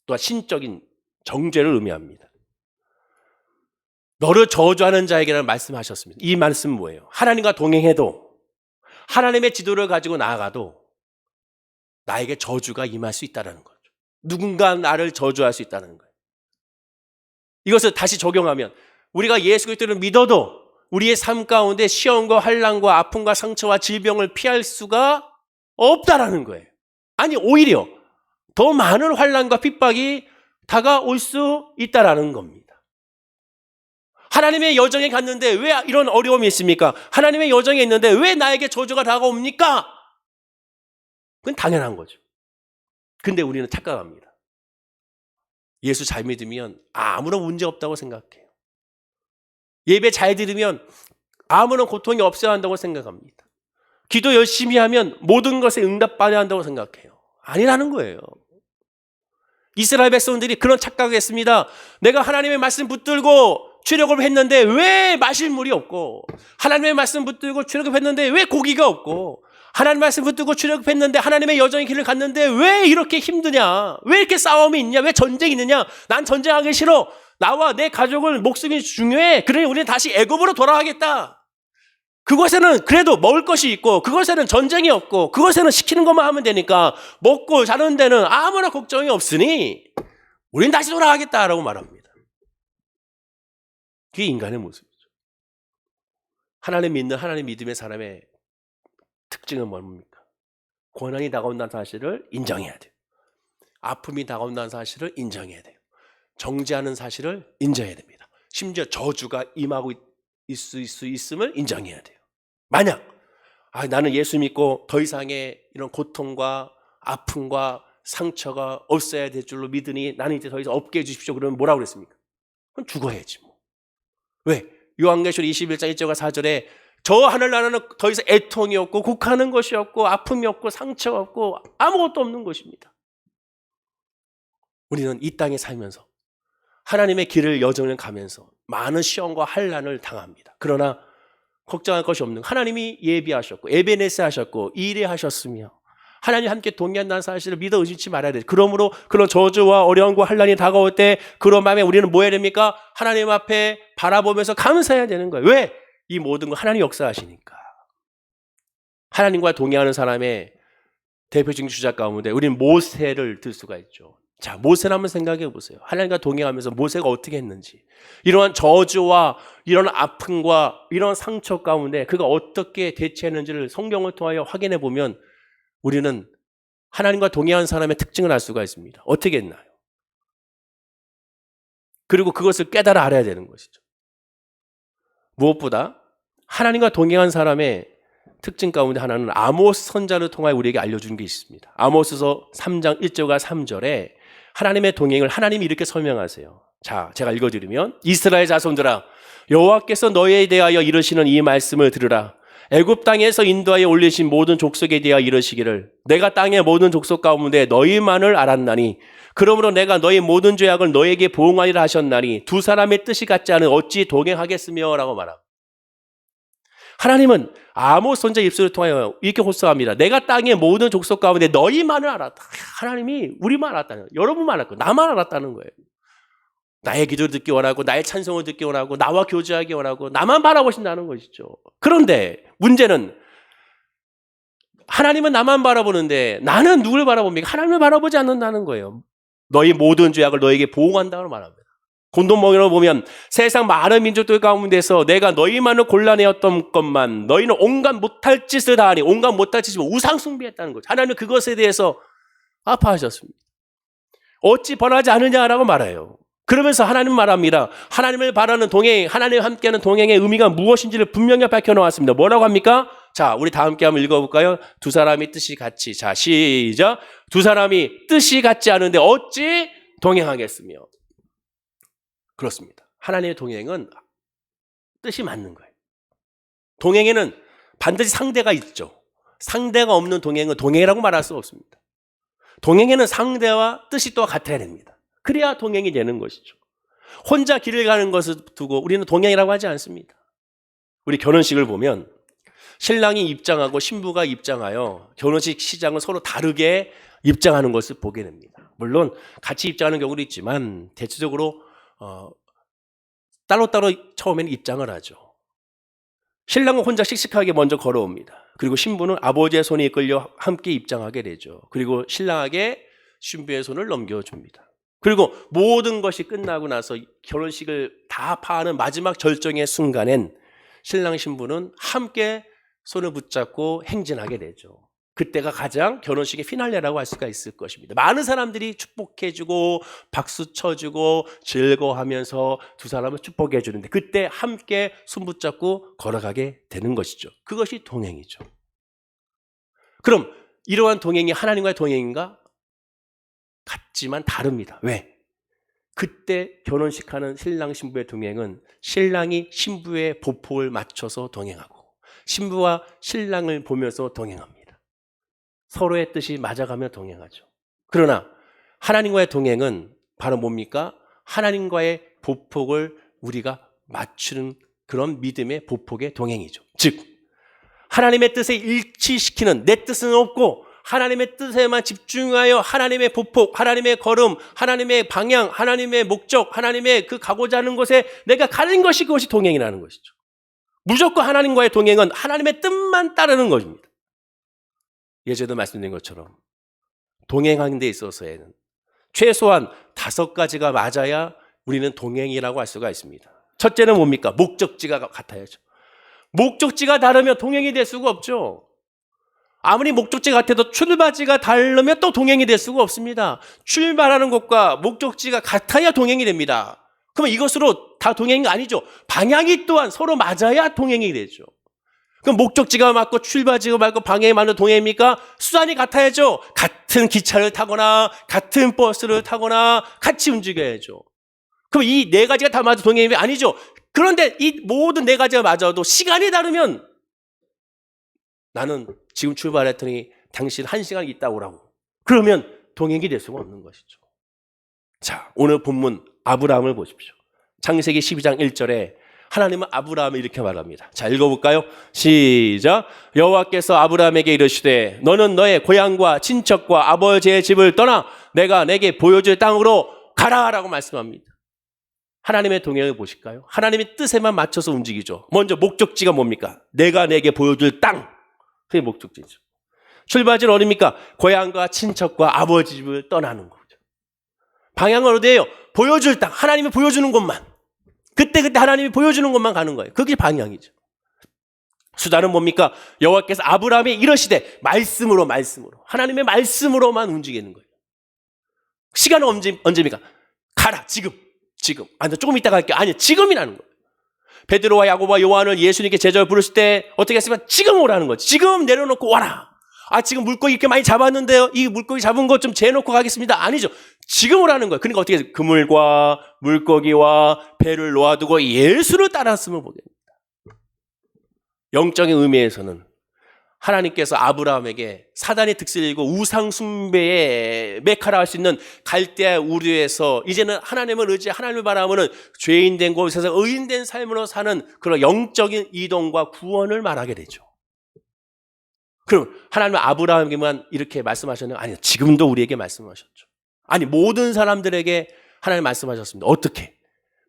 S1: 또한 신적인 정죄를 의미합니다. 너를 저주하는 자에게라는 말씀하셨습니다. 이 말씀은 뭐예요? 하나님과 동행해도 하나님의 지도를 가지고 나아가도 나에게 저주가 임할 수 있다는 거죠. 누군가 나를 저주할 수 있다는 거예요. 이것을 다시 적용하면 우리가 예수 그리스도를 믿어도 우리의 삶 가운데 시험과 환난과 아픔과 상처와 질병을 피할 수가 없다라는 거예요. 아니 오히려 더 많은 환난과 핍박이 다가올 수 있다라는 겁니다. 하나님의 여정에 갔는데 왜 이런 어려움이 있습니까? 하나님의 여정에 있는데 왜 나에게 저주가 다가옵니까? 그건 당연한 거죠. 근데 우리는 착각합니다. 예수 잘 믿으면 아무런 문제 없다고 생각해요. 예배 잘 들으면 아무런 고통이 없어야 한다고 생각합니다. 기도 열심히 하면 모든 것에 응답받아야 한다고 생각해요. 아니라는 거예요. 이스라엘 백성들이 그런 착각을 했습니다. 내가 하나님의 말씀 붙들고 출애굽을 했는데 왜 마실 물이 없고, 하나님의 말씀 붙들고 출애굽했는데 왜 고기가 없고, 하나님의 말씀 붙들고 출애굽했는데 하나님의 여정의 길을 갔는데 왜 이렇게 힘드냐? 왜 이렇게 싸움이 있냐? 왜 전쟁이 있느냐? 난 전쟁하기 싫어. 나와 내 가족을 목숨이 중요해. 그러니 우리는 다시 애굽으로 돌아가겠다. 그곳에는 그래도 먹을 것이 있고 그곳에는 전쟁이 없고 그곳에는 시키는 것만 하면 되니까 먹고 자는 데는 아무런 걱정이 없으니 우리는 다시 돌아가겠다라고 말합니다. 그게 인간의 모습이죠. 하나님 믿는 하나님 믿음의 사람의 특징은 뭡니까? 고난이 다가온다는 사실을 인정해야 돼요. 아픔이 다가온다는 사실을 인정해야 돼요. 정죄하는 사실을 인정해야 됩니다. 심지어 저주가 임하고 있을 수 있음을 인정해야 돼요. 만약 나는 예수 믿고 더 이상의 이런 고통과 아픔과 상처가 없어야 될 줄로 믿으니 나는 이제 더 이상 없게 해주십시오. 그러면 뭐라고 그랬습니까? 그럼 죽어야지 뭐. 왜? 요한계시록 21장 1절과 4절에 저 하늘나라는 더 이상 애통이 없고 곡하는 것이 없고 아픔이 없고 상처가 없고 아무것도 없는 것입니다. 우리는 이 땅에 살면서 하나님의 길을 여정을 가면서 많은 시험과 환난을 당합니다. 그러나 걱정할 것이 없는 하나님이 예비하셨고 에베네스 하셨고 이레하셨으며 하나님 함께 동행한다는 사실을 믿어 의심치 말아야 돼요. 그러므로 그런 저주와 어려움과 환난이 다가올 때 그런 마음에 우리는 뭐 해야 됩니까? 하나님 앞에 바라보면서 감사해야 되는 거예요. 왜? 이 모든 거 하나님 역사하시니까. 하나님과 동행하는 사람의 대표적인 주자 가운데 우리는 모세를 들 수가 있죠. 자, 모세를 한번 생각해 보세요. 하나님과 동행하면서 모세가 어떻게 했는지, 이러한 저주와 이런 아픔과 이런 상처 가운데 그가 어떻게 대처했는지를 성경을 통하여 확인해 보면 우리는 하나님과 동행하는 사람의 특징을 알 수가 있습니다. 어떻게 했나요? 그리고 그것을 깨달아 알아야 되는 것이죠. 무엇보다 하나님과 동행한 사람의 특징 가운데 하나는 아모스 선자를 통하여 우리에게 알려준 게 있습니다. 아모스서 3장 1절과 3절에 하나님의 동행을 하나님이 이렇게 설명하세요. 자, 제가 읽어드리면 이스라엘 자손들아 여호와께서 너희에 대하여 이르시는 이 말씀을 들으라. 애굽 땅에서 인도하여 올리신 모든 족속에 대하여 이르시기를 내가 땅의 모든 족속 가운데 너희만을 알았나니 그러므로 내가 너희 모든 죄악을 너희에게 보응하리라 하셨나니 두 사람의 뜻이 같지 않은 어찌 동행하겠으며 라고 말합니다. 하나님은 아모스 선지자 입술을 통하여 이렇게 호소합니다. 내가 땅의 모든 족속 가운데 너희만을 알았다. 하나님이 우리만 알았다는 거예요. 여러분만 알았고 나만 알았다는 거예요. 나의 기도를 듣기 원하고 나의 찬송을 듣기 원하고 나와 교제하기 원하고 나만 바라보신다는 것이죠. 그런데 문제는 하나님은 나만 바라보는데 나는 누굴 바라봅니까? 하나님을 바라보지 않는다는 거예요. 너희 모든 죄악을 너에게 보응한다고 말합니다. 공동명령을 보면 세상 많은 민족들 가운데서 내가 너희만을 골라내었던 것만 너희는 온갖 못할 짓을 다 하니 온갖 못할 짓을 우상 숭배했다는 거죠. 하나님은 그것에 대해서 아파하셨습니다. 어찌 번하지 않느냐라고 말해요. 그러면서 하나님 말합니다. 하나님을 바라는 동행, 하나님과 함께하는 동행의 의미가 무엇인지를 분명히 밝혀놓았습니다. 뭐라고 합니까? 자, 우리 다 함께 한번 읽어볼까요? 두 사람이 뜻이 같이. 자, 시작. 두 사람이 뜻이 같지 않은데 어찌 동행하겠으며. 그렇습니다. 하나님의 동행은 뜻이 맞는 거예요. 동행에는 반드시 상대가 있죠. 상대가 없는 동행은 동행이라고 말할 수 없습니다. 동행에는 상대와 뜻이 또 같아야 됩니다. 그래야 동행이 되는 것이죠. 혼자 길을 가는 것을 두고 우리는 동행이라고 하지 않습니다. 우리 결혼식을 보면 신랑이 입장하고 신부가 입장하여 결혼식 시장을 서로 다르게 입장하는 것을 보게 됩니다. 물론 같이 입장하는 경우도 있지만 대체적으로 따로따로 처음에는 입장을 하죠. 신랑은 혼자 씩씩하게 먼저 걸어옵니다. 그리고 신부는 아버지의 손에 이끌려 함께 입장하게 되죠. 그리고 신랑에게 신부의 손을 넘겨줍니다. 그리고 모든 것이 끝나고 나서 결혼식을 다 파하는 마지막 절정의 순간엔 신랑 신부는 함께 손을 붙잡고 행진하게 되죠. 그때가 가장 결혼식의 피날레라고 할 수가 있을 것입니다. 많은 사람들이 축복해주고 박수 쳐주고 즐거워하면서 두 사람을 축복해 주는데 그때 함께 손 붙잡고 걸어가게 되는 것이죠. 그것이 동행이죠. 그럼 이러한 동행이 하나님과의 동행인가? 같지만 다릅니다. 왜? 그때 결혼식 하는 신랑 신부의 동행은 신랑이 신부의 보폭을 맞춰서 동행하고 신부와 신랑을 보면서 동행합니다. 서로의 뜻이 맞아가며 동행하죠. 그러나 하나님과의 동행은 바로 뭡니까? 하나님과의 보폭을 우리가 맞추는 그런 믿음의 보폭의 동행이죠. 즉 하나님의 뜻에 일치시키는 내 뜻은 없고 하나님의 뜻에만 집중하여 하나님의 보폭, 하나님의 걸음, 하나님의 방향, 하나님의 목적, 하나님의 그 가고자 하는 곳에 내가 가는 것이 그것이 동행이라는 것이죠. 무조건 하나님과의 동행은 하나님의 뜻만 따르는 것입니다. 예전에도 말씀드린 것처럼 동행하는 데 있어서에는 최소한 5가지가 맞아야 우리는 동행이라고 할 수가 있습니다. 첫째는 뭡니까? 목적지가 같아야죠. 목적지가 다르면 동행이 될 수가 없죠. 아무리 목적지 같아도 출발지가 다르면 또 동행이 될 수가 없습니다. 출발하는 곳과 목적지가 같아야 동행이 됩니다. 그러면 이것으로 다 동행이 아니죠. 방향이 또한 서로 맞아야 동행이 되죠. 그럼 목적지가 맞고 출발지가 맞고 방향이 맞는 동행입니까? 수단이 같아야죠. 같은 기차를 타거나 같은 버스를 타거나 같이 움직여야죠. 그럼 이 4가지가 다 맞아 동행이 아니죠. 그런데 이 모든 4가지가 맞아도 시간이 다르면 나는 지금 출발했더니 당신 1시간 있다 오라고. 그러면 동행이 될 수가 없는 것이죠. 자, 오늘 본문 아브라함을 보십시오. 창세기 12장 1절에 하나님은 아브라함을 이렇게 말합니다. 자, 읽어볼까요? 시작. 여호와께서 아브라함에게 이르시되 너는 너의 고향과 친척과 아버지의 집을 떠나 내가 내게 보여줄 땅으로 가라라고 말씀합니다. 하나님의 동행을 보실까요? 하나님의 뜻에만 맞춰서 움직이죠. 먼저 목적지가 뭡니까? 내가 내게 보여줄 땅. 그게 목적지죠. 출발지는 어디입니까? 고향과 친척과 아버지 집을 떠나는 거죠. 방향은 어디예요? 보여줄 땅. 하나님이 보여주는 곳만. 그때 하나님이 보여주는 곳만 가는 거예요. 그게 방향이죠. 수단은 뭡니까? 여호와께서 아브라함이 이러시되 말씀으로 하나님의 말씀으로만 움직이는 거예요. 시간은 언제입니까? 가라 지금. 아니 조금 이따 갈게. 아니 지금이라는 거예요. 베드로와 야고보와 요한을 예수님께 제자로 부르실 때 어떻게 했으면 지금 오라는 거죠. 지금 내려놓고 와라. 아 지금 물고기 이렇게 많이 잡았는데요. 이 물고기 잡은 것 좀 재놓고 가겠습니다. 아니죠. 지금 오라는 거예요. 그러니까 어떻게 해서 그물과 물고기와 배를 놓아두고 예수를 따랐음을 보게 됩니다. 영적인 의미에서는 하나님께서 아브라함에게 사단이 득실이고 우상 숭배의 메카라 할 수 있는 갈대아 우르에서 이제는 하나님을 의지해 하나님을 바라보는 죄인된 곳에서 의인된 삶으로 사는 그런 영적인 이동과 구원을 말하게 되죠. 그럼 하나님은 아브라함에게만 이렇게 말씀하셨나요? 아니요. 지금도 우리에게 말씀하셨죠. 아니 모든 사람들에게 하나님 말씀하셨습니다. 어떻게?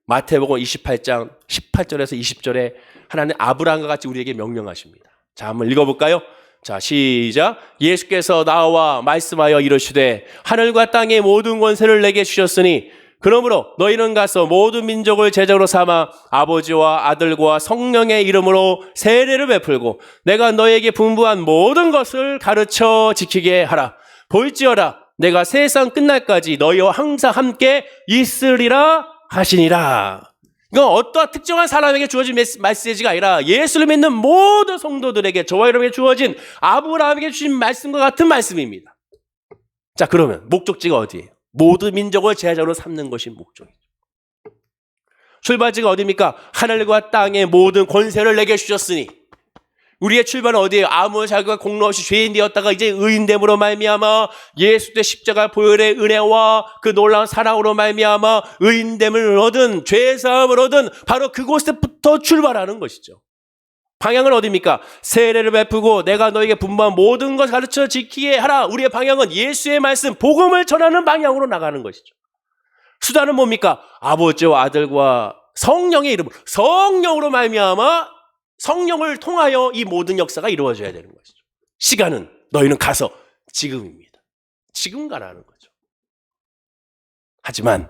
S1: 마태복음 28장 18절에서 20절에 하나님 아브라함과 같이 우리에게 명령하십니다. 자, 한번 읽어볼까요? 자, 시작. 예수께서 나와 말씀하여 이르시되 하늘과 땅의 모든 권세를 내게 주셨으니 그러므로 너희는 가서 모든 민족을 제자로 삼아 아버지와 아들과 성령의 이름으로 세례를 베풀고 내가 너희에게 분부한 모든 것을 가르쳐 지키게 하라. 볼지어다 내가 세상 끝날까지 너희와 항상 함께 있으리라 하시니라. 이건 어떠한 특정한 사람에게 주어진 메시지가 아니라 예수를 믿는 모든 성도들에게, 저와 여러분에게 주어진 아브라함에게 주신 말씀과 같은 말씀입니다. 자, 그러면 목적지가 어디예요? 모든 민족을 제자로 삼는 것이 목적이죠. 출발지가 어디입니까? 하늘과 땅의 모든 권세를 내게 주셨으니. 우리의 출발은 어디예요? 아무 자기가 공로 없이 죄인 되었다가 이제 의인됨으로 말미암아 예수의 십자가 보혈의 은혜와 그 놀라운 사랑으로 말미암아 의인됨을 얻은, 죄사함을 얻은 바로 그곳에부터 출발하는 것이죠. 방향은 어디입니까? 세례를 베푸고 내가 너에게 분부한 모든 것 가르쳐 지키게 하라. 우리의 방향은 예수의 말씀, 복음을 전하는 방향으로 나가는 것이죠. 수단은 뭡니까? 아버지와 아들과 성령의 이름으로, 성령으로 말미암아 성령을 통하여 이 모든 역사가 이루어져야 되는 것이죠. 시간은 너희는 가서 지금입니다. 지금 가라는 거죠. 하지만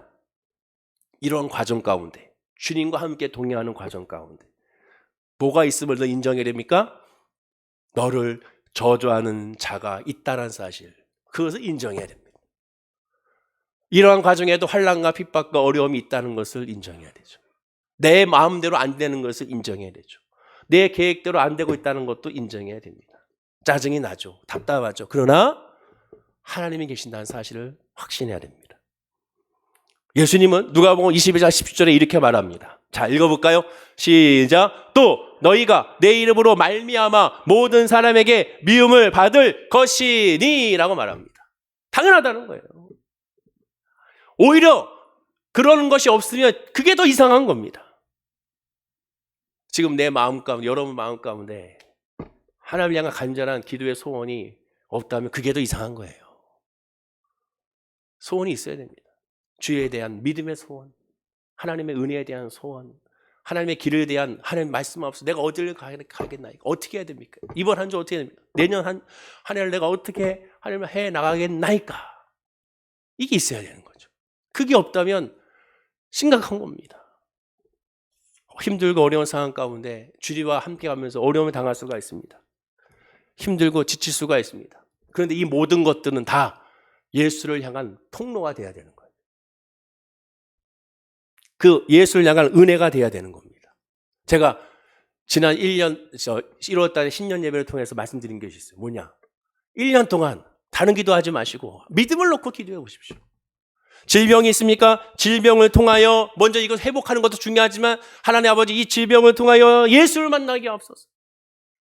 S1: 이런 과정 가운데, 주님과 함께 동행하는 과정 가운데 뭐가 있음을 너 인정해야 됩니까? 너를 저주하는 자가 있다는 사실, 그것을 인정해야 됩니다. 이러한 과정에도 환난과 핍박과 어려움이 있다는 것을 인정해야 되죠. 내 마음대로 안 되는 것을 인정해야 되죠. 내 계획대로 안 되고 있다는 것도 인정해야 됩니다. 짜증이 나죠. 답답하죠. 그러나 하나님이 계신다는 사실을 확신해야 됩니다. 예수님은 누가복음 22장 17절에 이렇게 말합니다. 자, 읽어볼까요? 시작. 또 너희가 내 이름으로 말미암아 모든 사람에게 미움을 받을 것이니 라고 말합니다. 당연하다는 거예요. 오히려 그러는 것이 없으면 그게 더 이상한 겁니다. 지금 내 마음 가운데, 여러분 마음 가운데 하나님을 향한 간절한 기도의 소원이 없다면 그게 더 이상한 거예요. 소원이 있어야 됩니다. 주에 대한 믿음의 소원, 하나님의 은혜에 대한 소원, 하나님의 길에 대한 하나님 말씀 없어 내가 어디를 가겠나, 어떻게 해야 됩니까? 이번 한 주 어떻게 해야 됩니까? 내년 한 해를 내가 어떻게 하나님을 해 나가겠나이까? 이게 있어야 되는 거죠. 그게 없다면 심각한 겁니다. 힘들고 어려운 상황 가운데 주님과 함께 가면서 어려움을 당할 수가 있습니다. 힘들고 지칠 수가 있습니다. 그런데 이 모든 것들은 다 예수를 향한 통로가 돼야 되는 거예요. 그 예수를 향한 은혜가 돼야 되는 겁니다. 제가 지난 1월 달에 신년 예배를 통해서 말씀드린 것이 있어요. 뭐냐? 1년 동안 다른 기도하지 마시고 믿음을 놓고 기도해 보십시오. 질병이 있습니까? 질병을 통하여 먼저 이것 회복하는 것도 중요하지만 하나님 아버지 이 질병을 통하여 예수를 만나게 하옵소서.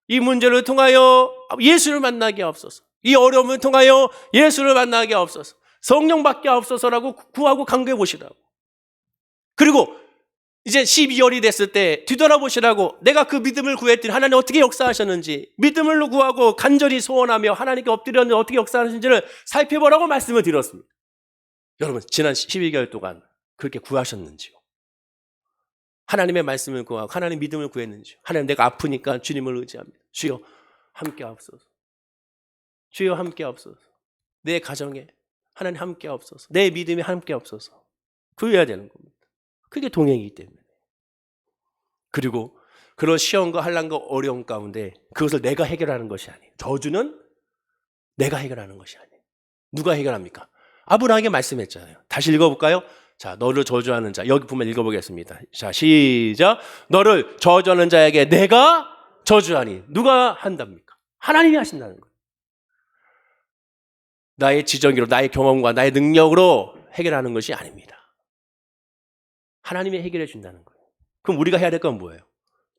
S1: 이 문제를 통하여 예수를 만나게 하옵소서. 이 어려움을 통하여 예수를 만나게 하옵소서. 성령 받게 하옵소서라고 구하고 간구해 보시라고. 그리고 이제 12월이 됐을 때 뒤돌아보시라고, 내가 그 믿음을 구했더니 하나님 어떻게 역사하셨는지 믿음을 구하고 간절히 소원하며 하나님께 엎드렸는데 어떻게 역사하셨는지를 살펴보라고 말씀을 드렸습니다. 여러분 지난 12개월 동안 그렇게 구하셨는지요? 하나님의 말씀을 구하고 하나님 믿음을 구했는지요? 하나님 내가 아프니까 주님을 의지합니다. 주여 함께 하옵소서. 주여 함께 하옵소서. 내 가정에 하나님 함께 하옵소서. 내 믿음에 함께 하옵소서. 구해야 되는 겁니다. 그게 동행이기 때문에. 그리고 그런 시험과 환난과 어려움 가운데 그것을 내가 해결하는 것이 아니에요. 저주는 내가 해결하는 것이 아니에요. 누가 해결합니까? 아브라함에게 말씀했잖아요. 다시 읽어볼까요? 자, 너를 저주하는 자, 여기 보면 읽어보겠습니다. 자, 시작. 너를 저주하는 자에게 내가 저주하니. 누가 한답니까? 하나님이 하신다는 거예요. 나의 지정기로, 나의 경험과 나의 능력으로 해결하는 것이 아닙니다. 하나님이 해결해 준다는 거예요. 그럼 우리가 해야 될 건 뭐예요?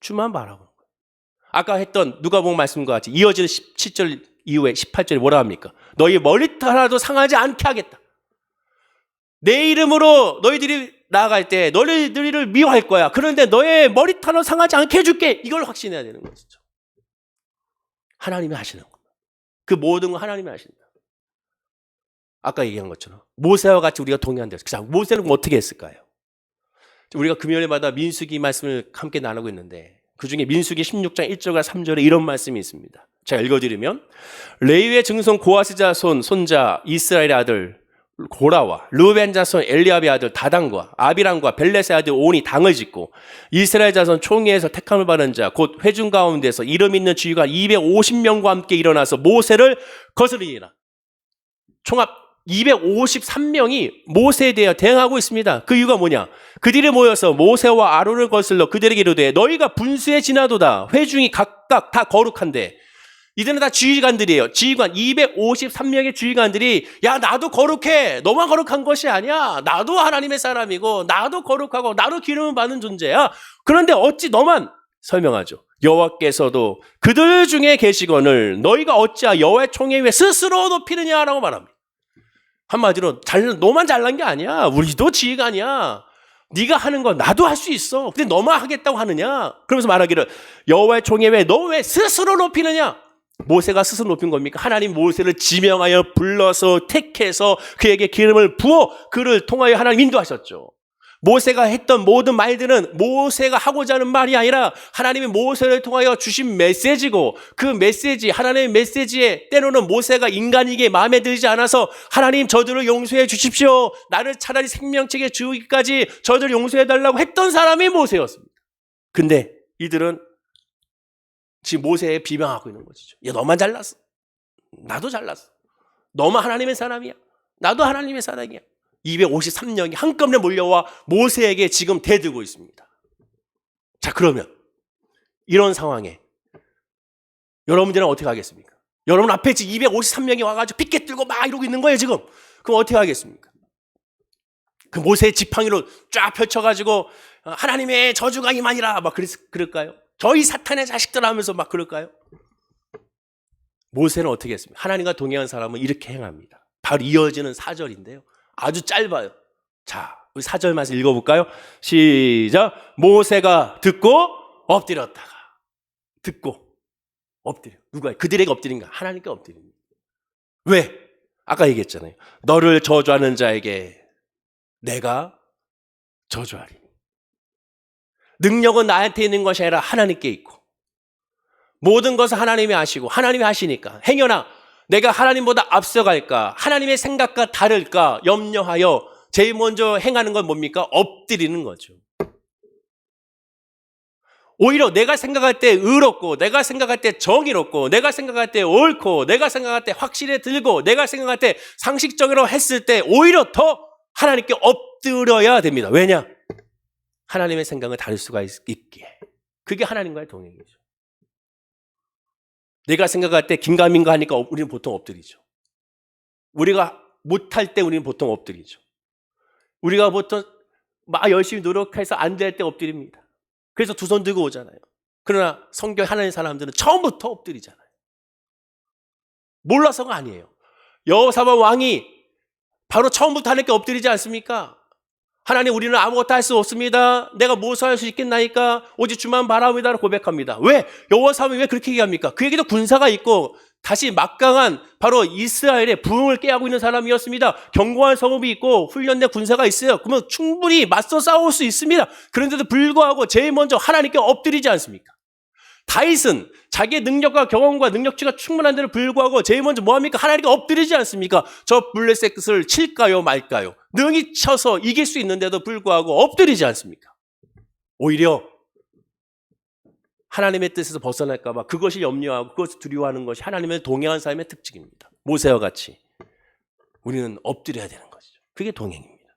S1: 주만 바라보는 거예요. 아까 했던 누가복음 말씀과 같이 이어지는 17절 이후에 18절에 뭐라 합니까? 너희 머리털 하나도 상하지 않게 하겠다. 내 이름으로 너희들이 나아갈 때 너희들을 미워할 거야. 그런데 너의 머리털 하나도 상하지 않게 해줄게. 이걸 확신해야 되는 것이죠. 하나님이 하시는 겁니다. 그 모든 걸 하나님이 하신다. 아까 얘기한 것처럼 모세와 같이 우리가 동의한다. 자, 모세는 어떻게 했을까요? 우리가 금요일마다 민수기 말씀을 함께 나누고 있는데 그중에 민수기 16장 1절과 3절에 이런 말씀이 있습니다. 제가 읽어드리면 레위의 증손 고하스 자손 손자 이스라엘의 아들 고라와 르벤 자손 엘리압의 아들 다단과 아비람과 벨렛의 아들 온이 당을 짓고 이스라엘 자손 총회에서 택함을 받은 자 곧 회중 가운데서 이름 있는 지휘관 250명과 함께 일어나서 모세를 거스르니라. 총합 253명이 모세에 대해 대항하고 있습니다. 그 이유가 뭐냐? 그들이 모여서 모세와 아론을 거슬러 그들에게 이르되 너희가 분수에 지나도다. 회중이 각각 다 거룩한데 이들은 다 지휘관들이에요. 지휘관 253명의 지휘관들이 야 나도 거룩해. 너만 거룩한 것이 아니야. 나도 하나님의 사람이고 나도 거룩하고 나도 기름을 받는 존재야. 그런데 어찌 너만 설명하죠. 여호와께서도 그들 중에 계시거늘 너희가 어찌 여호와의 총회 위에 스스로 높이느냐라고 말합니다. 한마디로 너만 잘난 게 아니야. 우리도 지휘관이야. 네가 하는 거 나도 할 수 있어. 근데 너만 하겠다고 하느냐? 그러면서 말하기를 여호와의 총회 위에 너 왜 스스로 높이느냐? 모세가 스스로 높인 겁니까? 하나님 모세를 지명하여 불러서 택해서 그에게 기름을 부어 그를 통하여 하나님 인도하셨죠. 모세가 했던 모든 말들은 모세가 하고자 하는 말이 아니라 하나님이 모세를 통하여 주신 메시지고 그 메시지, 하나님의 메시지에 때로는 모세가 인간이게 마음에 들지 않아서 하나님 저들을 용서해 주십시오. 나를 차라리 생명책에 주기까지 저들을 용서해 달라고 했던 사람이 모세였습니다. 근데 이들은 지금 모세에 비방하고 있는 것이죠. 야, 너만 잘났어. 나도 잘났어. 너만 하나님의 사람이야. 나도 하나님의 사람이야. 253명이 한꺼번에 몰려와 모세에게 지금 대들고 있습니다. 자, 그러면 이런 상황에 여러분들은 어떻게 하겠습니까? 여러분 앞에 지금 253명이 와가지고 피켓 들고 막 이러고 있는 거예요, 지금. 그럼 어떻게 하겠습니까? 그 모세의 지팡이로 쫙 펼쳐가지고 하나님의 저주가 임하니라 막 그럴까요? 저희 사탄의 자식들 하면서 막 그럴까요? 모세는 어떻게 했습니까? 하나님과 동행한 사람은 이렇게 행합니다. 바로 이어지는 4절인데요. 아주 짧아요. 자, 우리 4절 말씀 읽어볼까요? 시작. 모세가 듣고 엎드렸다가 듣고 엎드려. 누가 그들에게 엎드린가? 하나님께 엎드립니다. 왜? 아까 얘기했잖아요. 너를 저주하는 자에게 내가 저주하리니. 능력은 나한테 있는 것이 아니라 하나님께 있고 모든 것을 하나님이 아시고 하나님이 하시니까 행여나 내가 하나님보다 앞서갈까 하나님의 생각과 다를까 염려하여 제일 먼저 행하는 건 뭡니까? 엎드리는 거죠. 오히려 내가 생각할 때 의롭고 내가 생각할 때 정의롭고 내가 생각할 때 옳고 내가 생각할 때 확실히 들고 내가 생각할 때 상식적으로 했을 때 오히려 더 하나님께 엎드려야 됩니다. 왜냐? 하나님의 생각을 다를 수가 있기에. 그게 하나님과의 동행이죠. 내가 생각할 때 긴가민가 하니까 우리는 보통 엎드리죠. 우리가 못할 때 우리는 보통 엎드리죠. 우리가 보통 막 열심히 노력해서 안 될 때 엎드립니다. 그래서 두 손 들고 오잖아요. 그러나 성경 하나님 사람들은 처음부터 엎드리잖아요. 몰라서가 아니에요. 여호사밧 왕이 바로 처음부터 하나님께 엎드리지 않습니까? 하나님 우리는 아무것도 할 수 없습니다. 내가 무엇을 할 수 있겠나이까? 오직 주만 바라옵니다라고 고백합니다. 왜? 여호사밧이 왜 그렇게 얘기합니까? 그에게도 군사가 있고 다시 막강한 바로 이스라엘의 부흥을 깨하고 있는 사람이었습니다. 견고한 성읍이 있고 훈련된 군사가 있어요. 그러면 충분히 맞서 싸울 수 있습니다. 그런데도 불구하고 제일 먼저 하나님께 엎드리지 않습니까? 다윗은 자기의 능력과 경험과 능력치가 충분한데도 불구하고 제일 먼저 뭐합니까? 하나님께 엎드리지 않습니까? 저 블레셋을 칠까요 말까요? 능히 쳐서 이길 수 있는데도 불구하고 엎드리지 않습니까? 오히려 하나님의 뜻에서 벗어날까 봐 그것을 염려하고 그것을 두려워하는 것이 하나님의 동행한 사람의 특징입니다. 모세와 같이 우리는 엎드려야 되는 것이죠. 그게 동행입니다.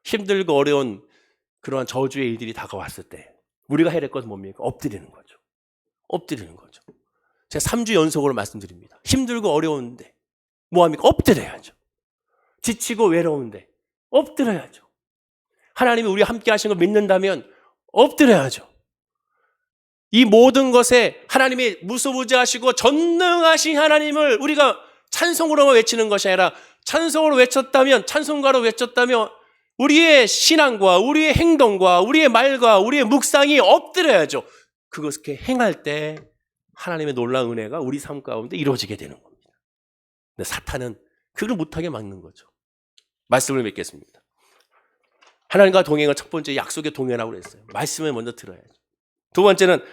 S1: 힘들고 어려운 그러한 저주의 일들이 다가왔을 때 우리가 해야 될 것은 뭡니까? 엎드리는 거죠. 엎드리는 거죠. 제가 3주 연속으로 말씀드립니다. 힘들고 어려운데 뭐합니까? 엎드려야죠. 지치고 외로운데 엎드려야죠. 하나님이 우리와 함께 하신 걸 믿는다면 엎드려야죠. 이 모든 것에 하나님이 무소부지하시고 전능하신 하나님을 우리가 찬송으로만 외치는 것이 아니라 찬송으로 외쳤다면 찬송가로 외쳤다면 우리의 신앙과 우리의 행동과 우리의 말과 우리의 묵상이 엎드려야죠. 그것을 이렇게 행할 때 하나님의 놀라운 은혜가 우리 삶 가운데 이루어지게 되는 겁니다. 근데 사탄은 그걸 못하게 막는 거죠. 말씀을 맺겠습니다. 하나님과 동행은 첫 번째 약속의 동행이라고 그랬어요. 말씀을 먼저 들어야죠. 두 번째는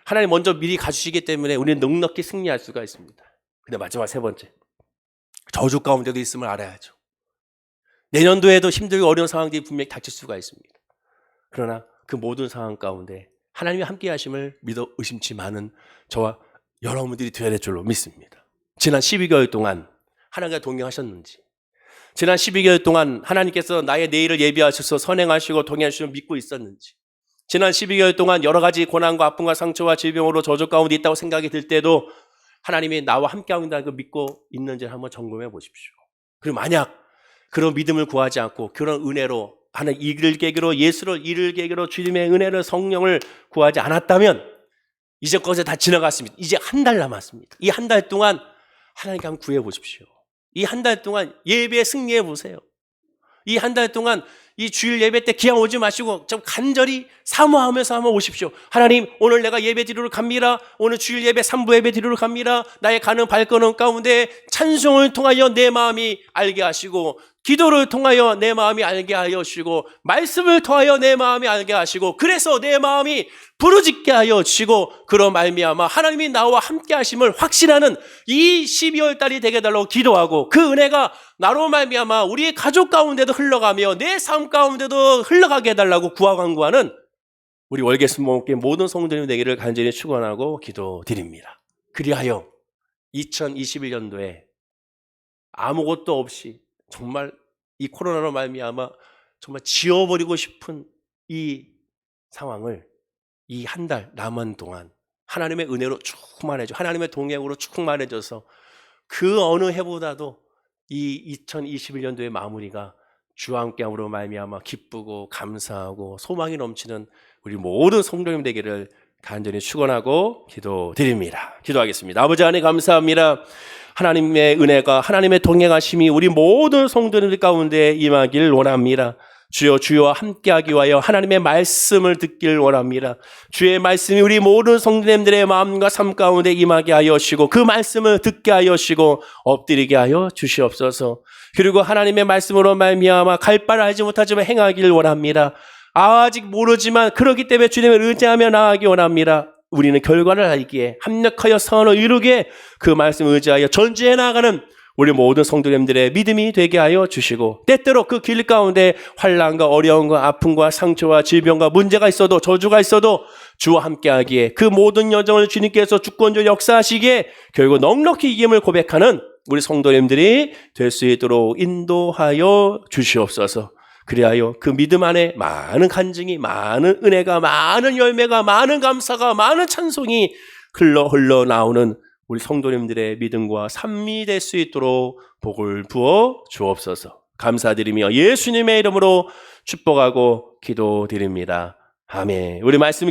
S1: 하나님 먼저 미리 가주시기 때문에 우리는 넉넉히 승리할 수가 있습니다. 근데 마지막 세 번째, 저주 가운데도 있음을 알아야죠. 내년도에도 힘들고 어려운 상황들이 분명히 닥칠 수가 있습니다. 그러나 그 모든 상황 가운데 하나님이 함께 하심을 믿어 의심치 많은 저와 여러분들이 되어야 될 줄로 믿습니다. 지난 12개월 동안 하나님과 동행하셨는지, 지난 12개월 동안 하나님께서 나의 내일을 예비하셔서 선행하시고 동행하시고 믿고 있었는지, 지난 12개월 동안 여러 가지 고난과 아픔과 상처와 질병으로 저주 가운데 있다고 생각이 들 때도 하나님이 나와 함께하고 있다는 걸 믿고 있는지 한번 점검해 보십시오. 그리고 만약 그런 믿음을 구하지 않고 그런 은혜로 하나님 이를 계기로 예수를 이를 계기로 주님의 은혜를 성령을 구하지 않았다면 이제 거기서 다 지나갔습니다. 이제 한 달 남았습니다. 이 한 달 동안 하나님께 한번 구해 보십시오. 이 한 달 동안 예배에 승리해 보세요. 이 한 달 동안 이 주일 예배 때 기왕 오지 마시고 좀 간절히 사모하면서 한번 오십시오. 하나님, 오늘 내가 예배 드리러 갑니다. 오늘 주일 예배 3부 예배 드리러 갑니다. 나의 가는 발걸음 가운데 찬송을 통하여 내 마음이 알게 하시고, 기도를 통하여 내 마음이 알게 하여 주시고, 말씀을 통하여 내 마음이 알게 하시고, 그래서 내 마음이 부르짖게 하여 주시고, 그런 말미암아 하나님이 나와 함께 하심을 확신하는 이 12월 달이 되게 달라고 기도하고, 그 은혜가 나로 말미암아 우리 가족 가운데도 흘러가며 내 삶 가운데도 흘러가게 해달라고 구하간구하는 우리 월계수목회 모든 성도님 되기를 간절히 축원하고 기도드립니다. 그리하여 2021년도에 아무것도 없이 정말 이 코로나로 말미암아 정말 지워버리고 싶은 이 상황을 이 한 달 남은 동안 하나님의 은혜로 충만해져, 하나님의 동행으로 충만해져서 그 어느 해보다도 이 2021년도의 마무리가 주와 함께함으로 말미암아 기쁘고 감사하고 소망이 넘치는 우리 모든 성도님 되기를 간절히 축원하고 기도드립니다. 기도하겠습니다. 아버지 하나님 감사합니다. 하나님의 은혜가, 하나님의 동행하심이 우리 모든 성도들 가운데 임하길 원합니다. 주여, 주와 함께하기 위하여 하나님의 말씀을 듣길 원합니다. 주의 말씀이 우리 모든 성도님들의 마음과 삶 가운데 임하게 하여 주시고, 그 말씀을 듣게 하여 주시고 엎드리게 하여 주시옵소서. 그리고 하나님의 말씀으로 말미암아 갈 바를 알지 못하지만 행하길 원합니다. 아직 모르지만 그렇기 때문에 주님을 의지하며 나아가기 원합니다. 우리는 결과를 알기에 합력하여 선을 이루게 그 말씀을 의지하여 전진해 나아가는 우리 모든 성도님들의 믿음이 되게 하여 주시고, 때때로 그 길 가운데 환난과 어려움과 아픔과 상처와 질병과 문제가 있어도 저주가 있어도 주와 함께하기에 그 모든 여정을 주님께서 주권적으로 역사하시기에 결국 넉넉히 이김을 고백하는 우리 성도님들이 될 수 있도록 인도하여 주시옵소서. 그리하여 그 믿음 안에 많은 간증이, 많은 은혜가, 많은 열매가, 많은 감사가, 많은 찬송이 흘러 나오는 우리 성도님들의 믿음과 삶이 될 수 있도록 복을 부어 주옵소서. 감사드리며 예수님의 이름으로 축복하고 기도드립니다. 아멘. 우리 말씀